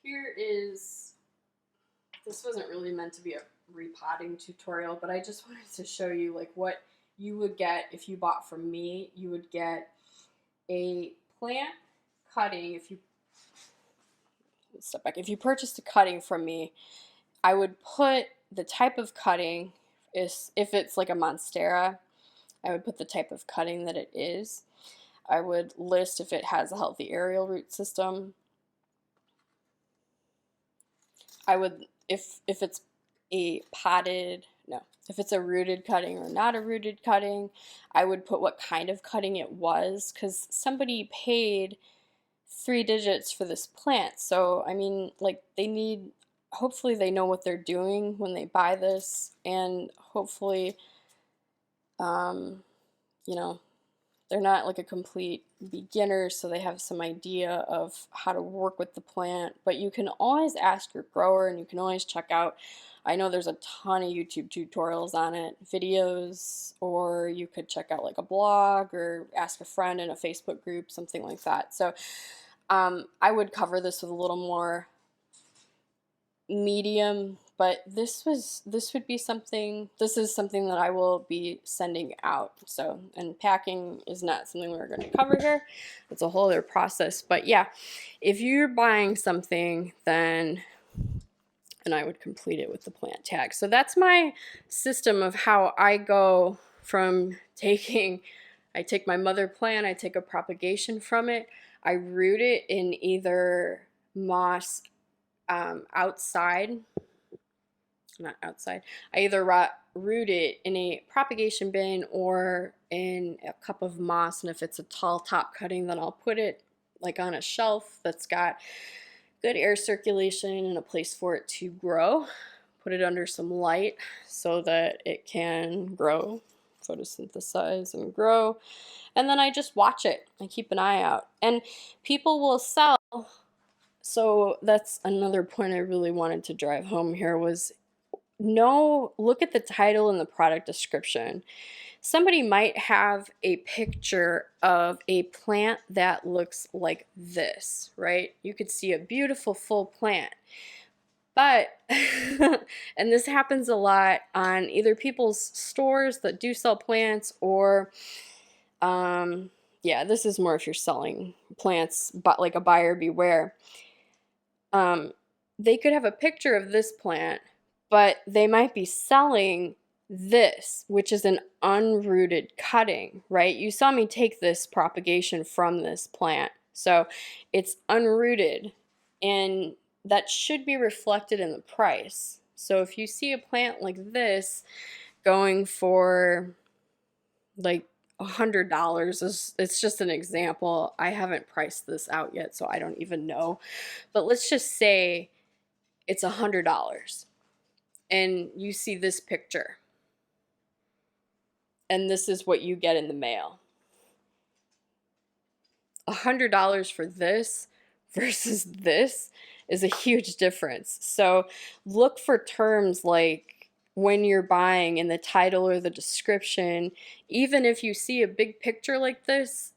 here is, this wasn't really meant to be a repotting tutorial, but I just wanted to show you like what you would get if you bought from me. You would get a plant cutting. If you step back, if you purchased a cutting from me, I would put the type of cutting, if it's like a Monstera, I would put the type of cutting that it is. I would list if it has a healthy aerial root system. I would, if it's a potted, no, if it's a rooted cutting or not a rooted cutting, I would put what kind of cutting it was, because somebody paid 3 digits for this plant. So, I mean, like, hopefully they know what they're doing when they buy this, and hopefully, you know, they're not like a complete beginner, so they have some idea of how to work with the plant. But you can always ask your grower, and you can always check out, I know there's a ton of YouTube tutorials on it, videos, or you could check out like a blog or ask a friend in a Facebook group, something like that. So I would cover this with a little more medium, but this is something that I will be sending out. So, and packing is not something we're going to cover here. It's a whole other process. But yeah, if you're buying something, then, and I would complete it with the plant tag. So that's my system of how I go from I take my mother plant, I take a propagation from it, I root it in either moss outside, not outside. I either root it in a propagation bin or in a cup of moss, and if it's a tall top cutting, then I'll put it like on a shelf that's got good air circulation and a place for it to grow. Put it under some light so that it can grow, photosynthesize and grow. And then I just watch it. I keep an eye out. And people will sell. So that's another point I really wanted to drive home here was look at the title and the product description. Somebody might have a picture of a plant that looks like this, right? You could see a beautiful full plant. But, and this happens a lot on either people's stores that do sell plants or, yeah, this is more if you're selling plants, but like a buyer beware. They could have a picture of this plant, but they might be selling this, which is an unrooted cutting, right? You saw me take this propagation from this plant. So it's unrooted, and that should be reflected in the price. So if you see a plant like this going for like $100, it's just an example. I haven't priced this out yet, so I don't even know. But let's just say it's $100 and you see this picture and this is what you get in the mail. $100 for this versus this is a huge difference. So look for terms like when you're buying in the title or the description, even if you see a big picture like this,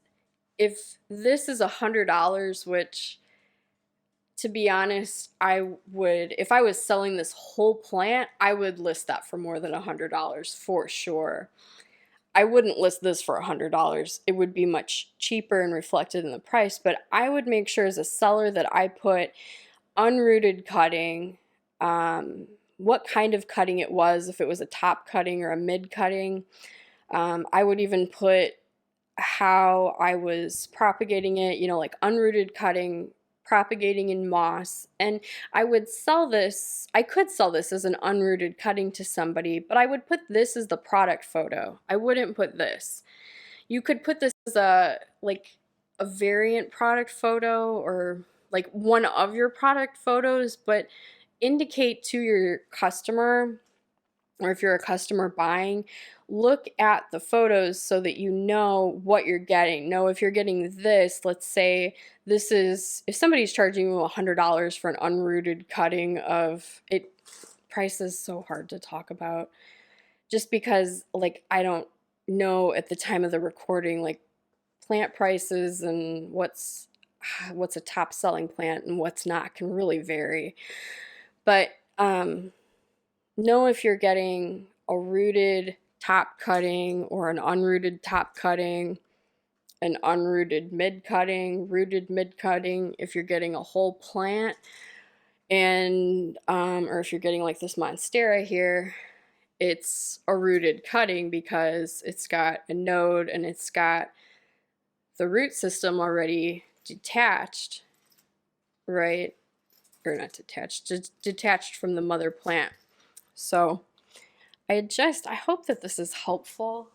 if this is $100, which to be honest, I would, if I was selling this whole plant, I would list that for more than $100 for sure. I wouldn't list this for $100. It would be much cheaper and reflected in the price, but I would make sure as a seller that I put unrooted cutting, what kind of cutting it was, if it was a top cutting or a mid cutting. I would even put how I was propagating it, you know, like unrooted cutting, propagating in moss. And I would sell this, I could sell this as an unrooted cutting to somebody, but I would put this as the product photo. I wouldn't put this. You could put this as a variant product photo or like one of your product photos, but indicate to your customer, or if you're a customer buying, look at the photos so that you know what you're getting. Know if you're getting this, let's say this is, if somebody's charging you $100 for an unrooted cutting of it, price is so hard to talk about just because like I don't know at the time of the recording like plant prices and what's a top selling plant and what's not can really vary. But know if you're getting a rooted top cutting or an unrooted top cutting, an unrooted mid cutting, rooted mid cutting, if you're getting a whole plant, and or if you're getting like this Monstera here, it's a rooted cutting because it's got a node and it's got the root system already detached, right? Or not detached, detached from the mother plant. So I hope that this is helpful.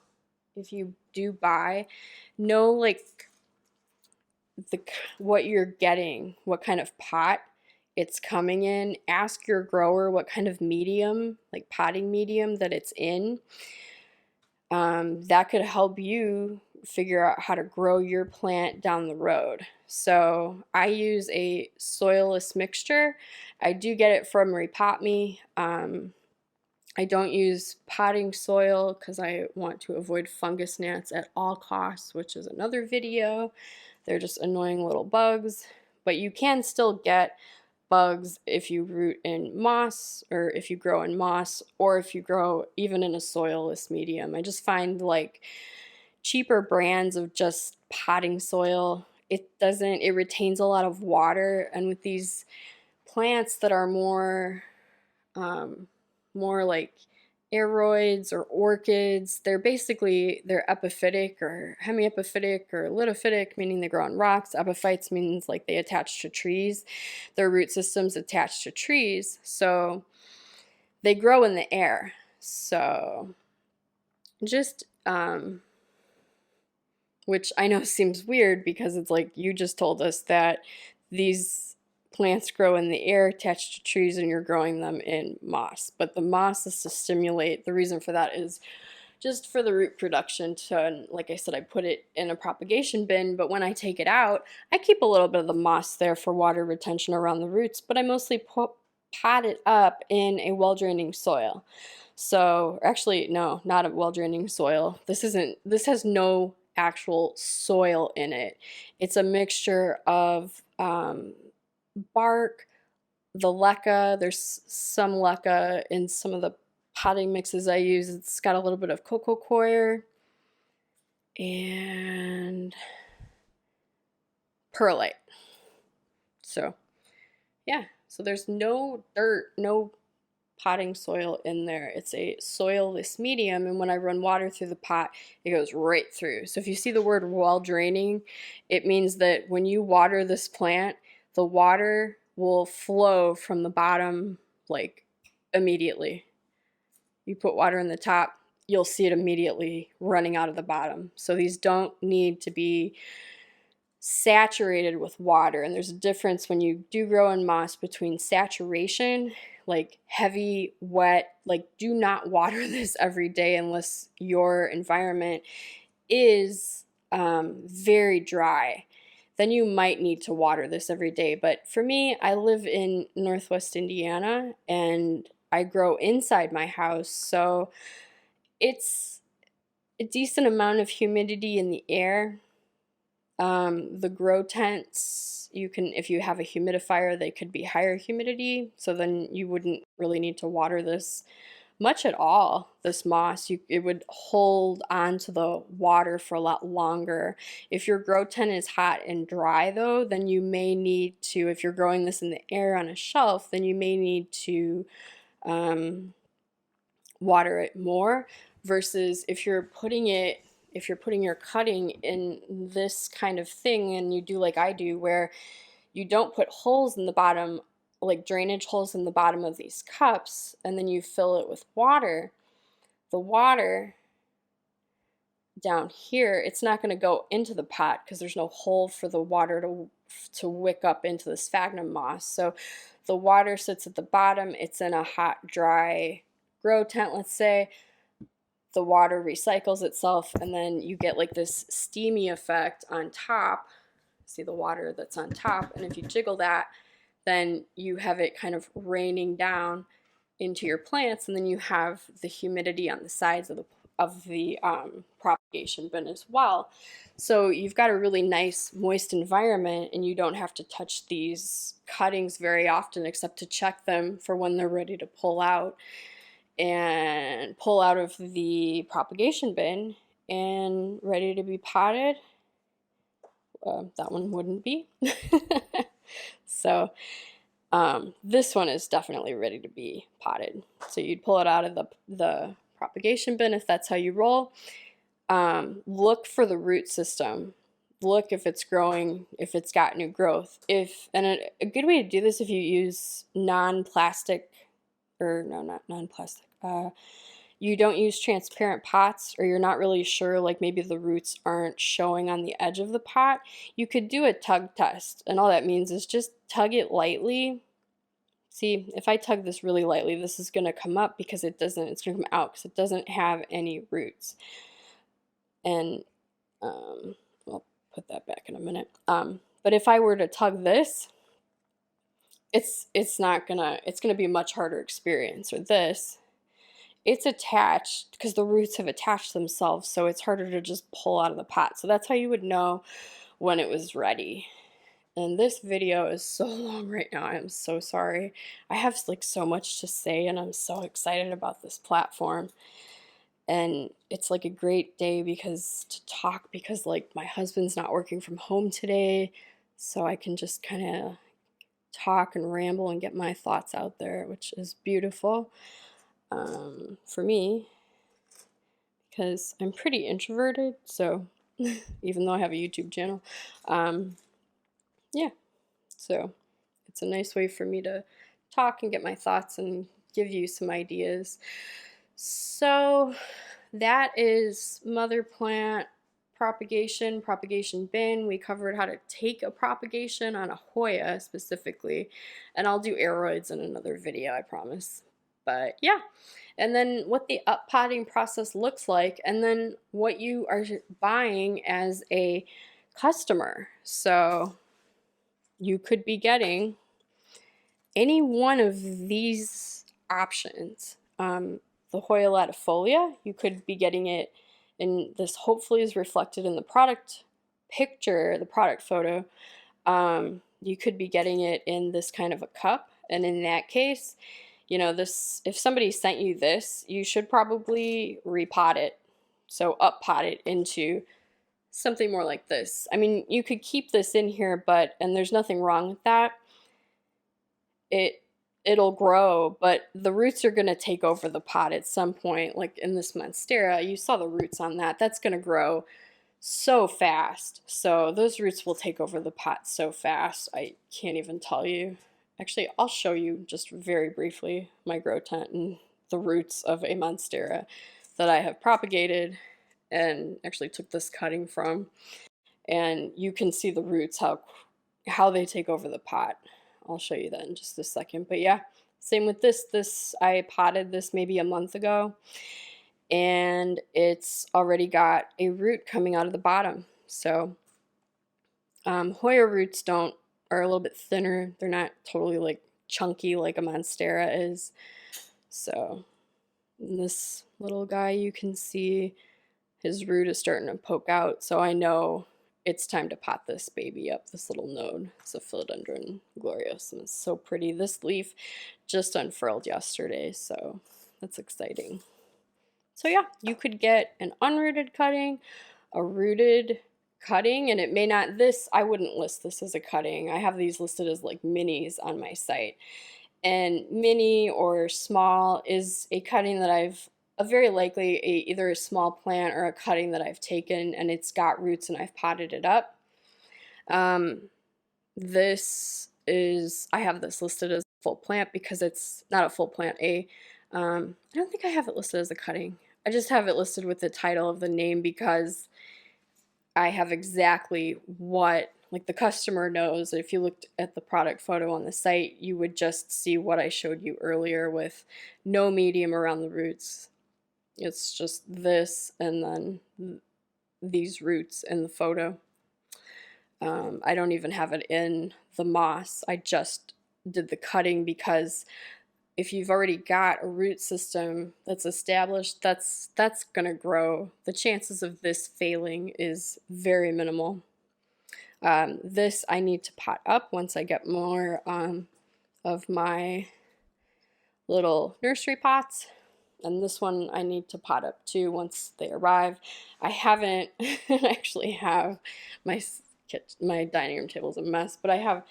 If you do buy, know like what you're getting, what kind of pot it's coming in. Ask your grower what kind of medium, like potting medium that it's in. That could help you figure out how to grow your plant down the road. So I use a soilless mixture. I do get it from Repotme. I don't use potting soil because I want to avoid fungus gnats at all costs, which is another video. They're just annoying little bugs, but you can still get bugs if you root in moss or if you grow in moss or if you grow even in a soilless medium. I just find like cheaper brands of just potting soil, it retains a lot of water, and with these plants that are more like aeroids or orchids, they're epiphytic or hemiepiphytic or lithophytic, meaning they grow on rocks. Epiphytes means like they attach to trees. Their root systems attach to trees. So they grow in the air. So just, which I know seems weird because it's like you just told us that these plants grow in the air attached to trees and you're growing them in moss. But the moss is to stimulate, the reason for that is just for the root production to, like I said, I put it in a propagation bin, but when I take it out, I keep a little bit of the moss there for water retention around the roots, but I mostly pot it up in a well-draining soil. So actually, no, not a well-draining soil. This has no actual soil in it. It's a mixture of bark, the LECA, there's some LECA in some of the potting mixes I use. It's got a little bit of cocoa coir and perlite. So yeah, so there's no dirt, no potting soil in there. It's a soilless medium, and when I run water through the pot, it goes right through. So if you see the word well draining, it means that when you water this plant, the water will flow from the bottom like immediately. You put water in the top, you'll see it immediately running out of the bottom. So these don't need to be saturated with water. And there's a difference when you do grow in moss between saturation, like heavy, wet, like do not water this every day unless your environment is very dry. Then you might need to water this every day. But for me, I live in Northwest Indiana and I grow inside my house, so it's a decent amount of humidity in the air. The grow tents, you can, if you have a humidifier, they could be higher humidity, so then you wouldn't really need to water this much at all. This moss, it would hold on to the water for a lot longer. If your grow tent is hot and dry though, then you may need to, if you're growing this in the air on a shelf, then you may need to water it more, versus if you're putting your cutting in this kind of thing and you do like I do where you don't put holes in the bottom, like drainage holes in the bottom of these cups, and then you fill it with water, the water down here, it's not going to go into the pot because there's no hole for the water to wick up into the sphagnum moss. So the water sits at the bottom, it's in a hot, dry grow tent, let's say. The water recycles itself, and then you get like this steamy effect on top. See the water that's on top, and if you jiggle that, then you have it kind of raining down into your plants, and then you have the humidity on the sides of the propagation bin as well. So you've got a really nice moist environment, and you don't have to touch these cuttings very often except to check them for when they're ready to pull out of the propagation bin and ready to be potted. That one wouldn't be. So this one is definitely ready to be potted. So you'd pull it out of the propagation bin if that's how you roll. Look for the root system. Look if it's growing, if it's got new growth. And a good way to do this, if you use non-plastic, or no, not non-plastic, you don't use transparent pots, or you're not really sure, like maybe the roots aren't showing on the edge of the pot, you could do a tug test. And all that means is just tug it lightly. See, if I tug this really lightly, this is going to come up because it's going to come out because it doesn't have any roots. And I'll put that back in a minute. But if I were to tug this, it's gonna be a much harder experience. Or this, it's attached because the roots have attached themselves, so it's harder to just pull out of the pot. So that's how you would know when it was ready. And this video is so long right now. I'm so sorry. I have like so much to say, and I'm so excited about this platform. And it's like a great day because like my husband's not working from home today, so I can just kind of talk and ramble and get my thoughts out there, which is beautiful for me because I'm pretty introverted. So even though I have a YouTube channel, yeah, so it's a nice way for me to talk and get my thoughts and give you some ideas. So that is mother plant propagation bin. We covered how to take a propagation on a Hoya specifically, and I'll do aeroids in another video, I promise. But yeah, and then what the up potting process looks like, and then what you are buying as a customer. So you could be getting any one of these options. The Hoya latifolia, you could be getting it, and this hopefully is reflected in the product picture, the product photo. You could be getting it in this kind of a cup, and in that case, you know, this, if somebody sent you this, you should probably repot it, so up pot it into something more like this. I mean, you could keep this in here, but, and there's nothing wrong with that. It'll grow, but the roots are going to take over the pot at some point. Like in this Monstera, you saw the roots on that. That's going to grow so fast. So those roots will take over the pot so fast. I can't even tell you. Actually, I'll show you just very briefly my grow tent and the roots of a Monstera that I have propagated and actually took this cutting from. And you can see the roots, how they take over the pot. I'll show you that in just a second. But yeah, same with this. I potted this maybe a month ago, and it's already got a root coming out of the bottom. So Hoya roots are a little bit thinner. They're not totally like chunky like a Monstera is. So this little guy, you can see his root is starting to poke out. So I know it's time to pot this baby up, this little node. It's a Philodendron glorious, and it's so pretty. This leaf just unfurled yesterday, so that's exciting. So yeah, you could get an unrooted cutting, a rooted cutting, and it may not, I wouldn't list this as a cutting. I have these listed as like minis on my site. And mini or small is a cutting that very likely either a small plant or a cutting that I've taken and it's got roots and I've potted it up. This is, I have this listed as a full plant because it's not a full plant. I don't think I have it listed as a cutting. I just have it listed with the title of the name because I have exactly what, like the customer knows. If you looked at the product photo on the site, you would just see what I showed you earlier with no medium around the roots. It's just this and then these roots in the photo. I don't even have it in the moss. I just did the cutting because if you've already got a root system that's established, that's going to grow. The chances of this failing is very minimal. This I need to pot up once I get more of my little nursery pots. And this one I need to pot up too once they arrive. I haven't actually have my dining room table's a mess, but I have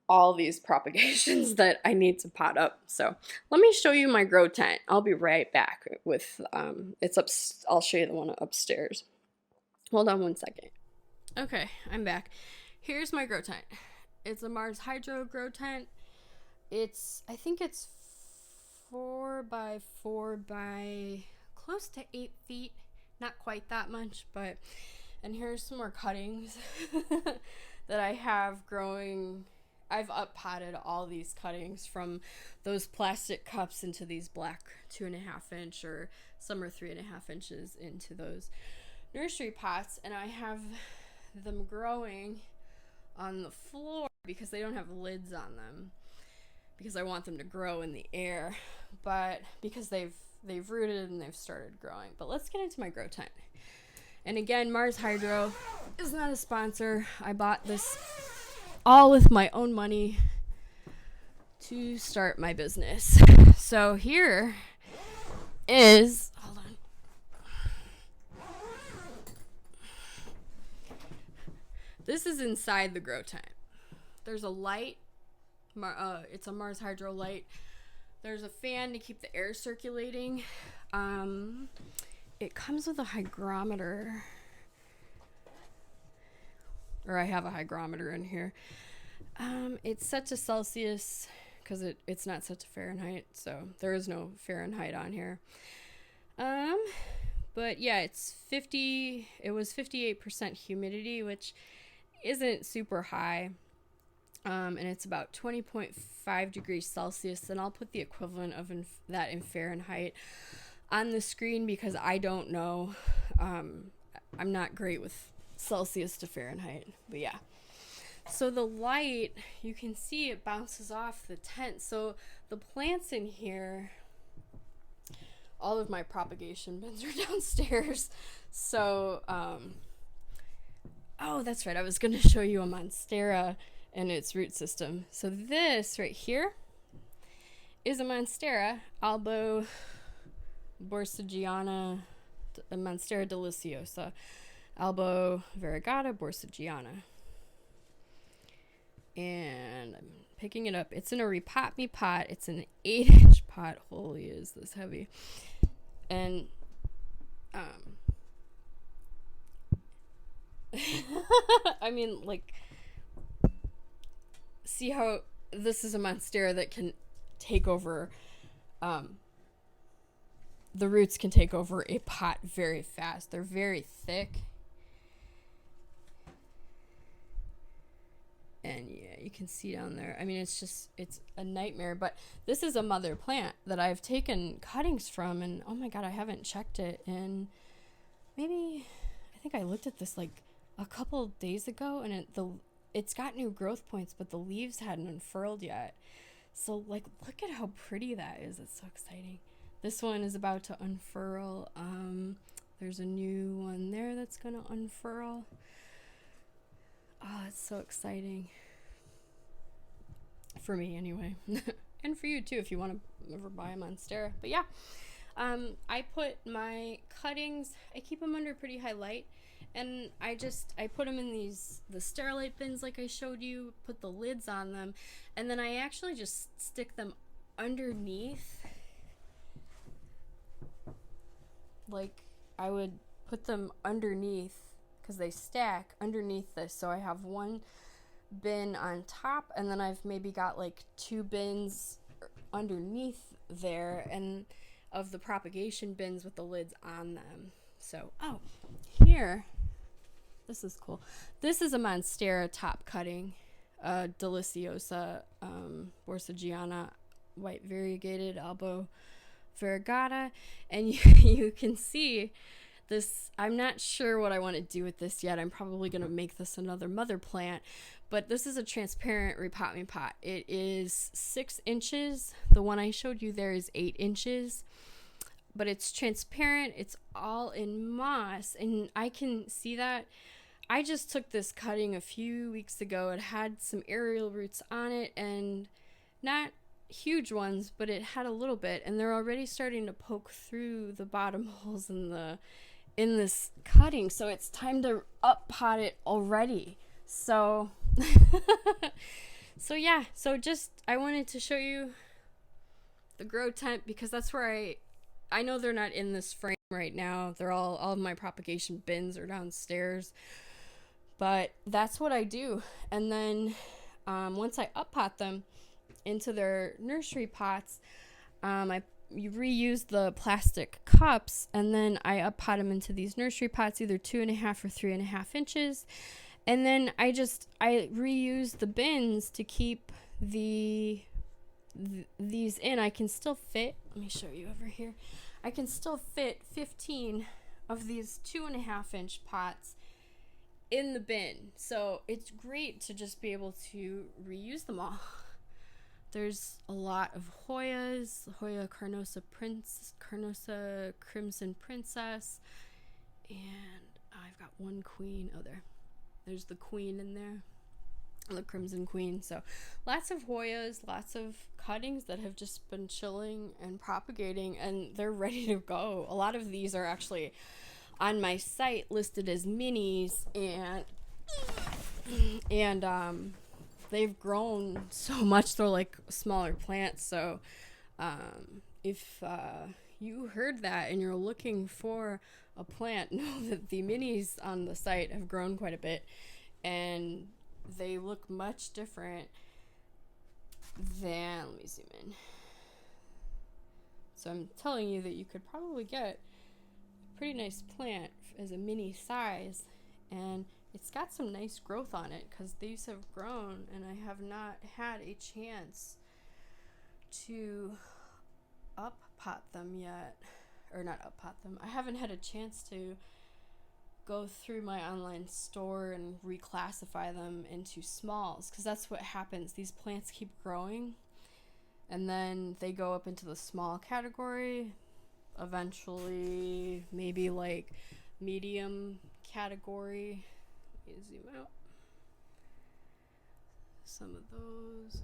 all these propagations that I need to pot up. So let me show you my grow tent. I'll be right back with I'll show you the one upstairs. Hold on one second. Okay, I'm back. Here's my grow tent. It's a Mars Hydro grow tent. I think it's 4 by 4 by close to 8 feet. Not quite that much, but, and here's some more cuttings that I have growing. I've up potted all these cuttings from those plastic cups into these black 2.5 inch, or some are 3.5 inches, into those nursery pots, and I have them growing on the floor because they don't have lids on them, because I want them to grow in the air, but because they've rooted and they've started growing. But let's get into my grow tent. And again, Mars Hydro is not a sponsor. I bought this all with my own money to start my business. So here is, hold on. This is inside the grow tent. There's a light. It's a Mars Hydro light. There's a fan to keep the air circulating. It comes with a hygrometer. Or I have a hygrometer in here. It's set to Celsius, because it's not set to Fahrenheit, so there is no Fahrenheit on here. But yeah, it was 58% humidity, which isn't super high. And it's about 20.5 degrees Celsius, and I'll put the equivalent of that in Fahrenheit on the screen because I don't know. I'm not great with Celsius to Fahrenheit, but yeah. So the light, you can see it bounces off the tent. So the plants in here, all of my propagation bins are downstairs. So, oh, that's right. I was going to show you a Monstera and its root system. So this right here is a Monstera albo borsigiana, Monstera deliciosa, albo variegata borsigiana. And I'm picking it up. It's in a Repotme pot. It's an 8-inch pot. Holy, is this heavy. And I mean, like, see how this is a Monstera that can take over, the roots can take over a pot very fast. They're very thick. And yeah, you can see down there. I mean, it's a nightmare. But this is a mother plant that I've taken cuttings from. And oh my God, I haven't checked it. And maybe, I think I looked at this like a couple days ago. And it's got new growth points, but the leaves hadn't unfurled yet. So like, look at how pretty that is. It's so exciting. This one is about to unfurl. There's a new one there that's going to unfurl. Oh, it's so exciting. For me, anyway. And for you, too, if you want to ever buy a Monstera. But yeah, I put my cuttings, I keep them under pretty high light. And I put them in the sterilite bins like I showed you, put the lids on them. And then I actually just stick them underneath. Like, I would put them underneath, because they stack underneath this. So I have one bin on top, and then I've maybe got like 2 bins underneath there, and of the propagation bins with the lids on them. So, oh, here, this is cool. This is a Monstera top cutting, deliciosa, borsigiana, white variegated, albo variegata, and you can see this. I'm not sure what I want to do with this yet. I'm probably going to make this another mother plant, but this is a transparent Repotme pot. It is 6 inches. The one I showed you there is 8 inches, but it's transparent. It's all in moss, and I can see that. I just took this cutting a few weeks ago. It had some aerial roots on it, and not huge ones, but it had a little bit, and they're already starting to poke through the bottom holes in this cutting. So it's time to up pot it already. So so yeah, so just I wanted to show you the grow tent, because that's where I know they're not in this frame right now. They're all of my propagation bins are downstairs, but that's what I do. And then once I up pot them into their nursery pots, you reuse the plastic cups, and then I up pot them into these nursery pots, either 2.5 or 3.5 inches. And then I reuse the bins to keep these in. I can still fit, let me show you over here. I can still fit 15 of these 2.5 inch pots in the bin. So it's great to just be able to reuse them all. There's a lot of Hoyas, Hoya Carnosa Crimson Princess, and I've got one queen. Oh, there's the queen in there, the Crimson Queen. So lots of Hoyas, lots of cuttings that have just been chilling and propagating, and they're ready to go. A lot of these are actually on my site listed as minis, and they've grown so much. They're like smaller plants. So if you heard that and you're looking for a plant, know that the minis on the site have grown quite a bit, and they look much different then let me zoom in. So I'm telling you that you could probably get a pretty nice plant as a mini size, and it's got some nice growth on it because these have grown and I have not had a chance to up pot them yet, or not up pot them. I haven't had a chance to go through my online store and reclassify them into smalls, because that's what happens. These plants keep growing and then they go up into the small category, eventually maybe like medium category. Let me zoom out. Some of those,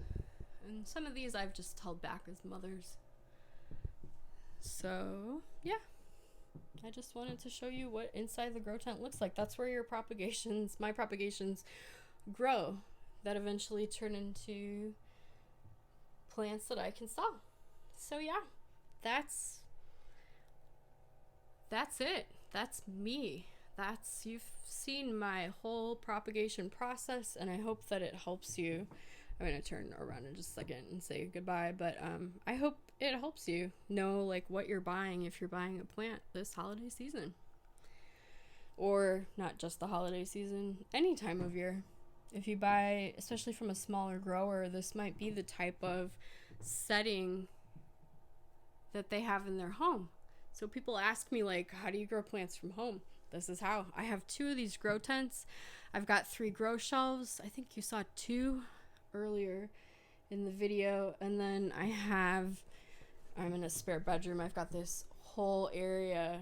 and some of these I've just held back as mothers. So yeah, I just wanted to show you what inside the grow tent looks like. That's where your propagations, my propagations, grow, that eventually turn into plants that I can sell. So yeah, that's it. That's me. You've seen my whole propagation process, and I hope that it helps you. I'm gonna turn around in just a second and say goodbye, but I hope it helps you know like what you're buying if you're buying a plant this holiday season, or not just the holiday season, any time of year. If you buy, especially from a smaller grower, this might be the type of setting that they have in their home. So people ask me like, how do you grow plants from home? This is how. I have 2 of these grow tents. I've got 3 grow shelves. I think you saw 2 earlier in the video. And then I'm in a spare bedroom. I've got this whole area.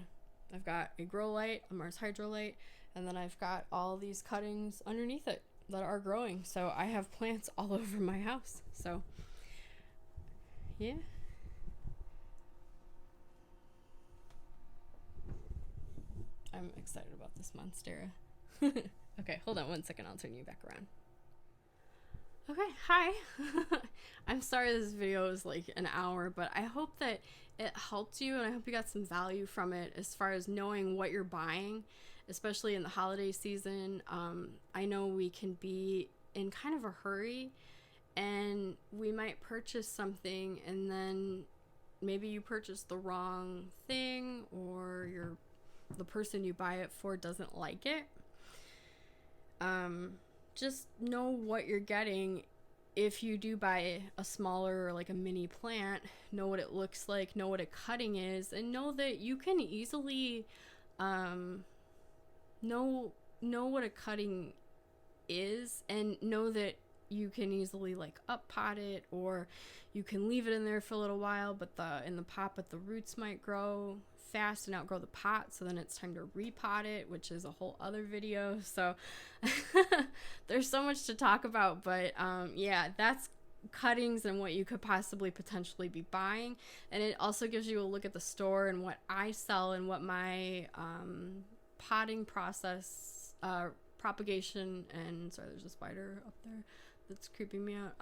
I've got a grow light, a Mars Hydro light, and then I've got all these cuttings underneath it that are growing. So I have plants all over my house. So yeah. I'm excited about this Monstera. Okay, hold on 1 second. I'll turn you back around. Okay, hi. I'm sorry this video is like an hour, but I hope that it helped you, and I hope you got some value from it as far as knowing what you're buying, especially in the holiday season. I know we can be in kind of a hurry, and we might purchase something and then maybe you purchase the wrong thing, or the person you buy it for doesn't like it. Just know what you're getting. If you do buy a smaller or like a mini plant, know what it looks like, know what a cutting is, and know that you can easily know what a cutting is, and know that you can easily like up pot it, or you can leave it in there for a little while, but in the pot, but the roots might grow fast and outgrow the pot, so then it's time to repot it, which is a whole other video. So there's so much to talk about, but yeah, that's cuttings and what you could possibly potentially be buying. And it also gives you a look at the store and what I sell and what my potting process, propagation, and sorry, there's a spider up there that's creeping me out.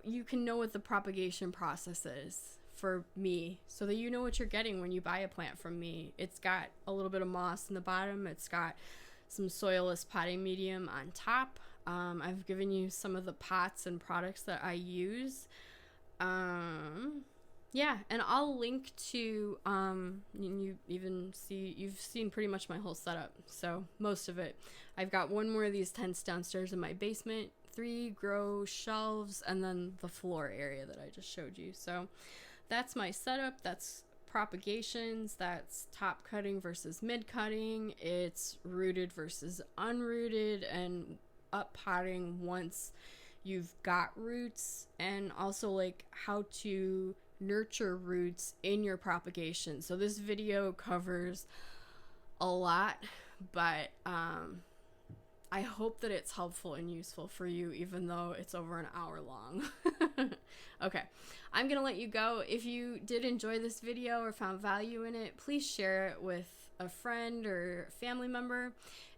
You can know what the propagation process is for me, so that you know what you're getting when you buy a plant from me. It's got a little bit of moss in the bottom. It's got some soilless potting medium on top. I've given you some of the pots and products that I use. Yeah, and I'll link to, you've seen pretty much my whole setup, so most of it. I've got 1 more of these tents downstairs in my basement, 3 grow shelves, and then the floor area that I just showed you. So that's my setup. That's propagations. That's top cutting versus mid cutting. It's rooted versus unrooted, and up potting once you've got roots, and also like how to nurture roots in your propagation. So this video covers a lot, but I hope that it's helpful and useful for you, even though it's over an hour long. Okay, I'm gonna let you go. If you did enjoy this video or found value in it, please share it with a friend or family member,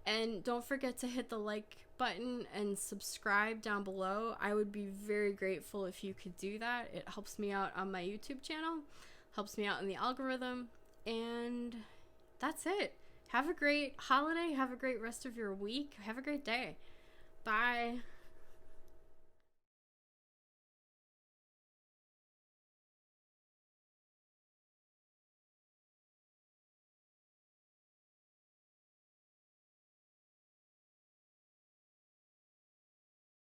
and don't forget to hit the like button and subscribe down below. I would be very grateful if you could do that. It helps me out on my YouTube channel, helps me out in the algorithm, and that's it. Have a great holiday. Have a great rest of your week. Have a great day. Bye.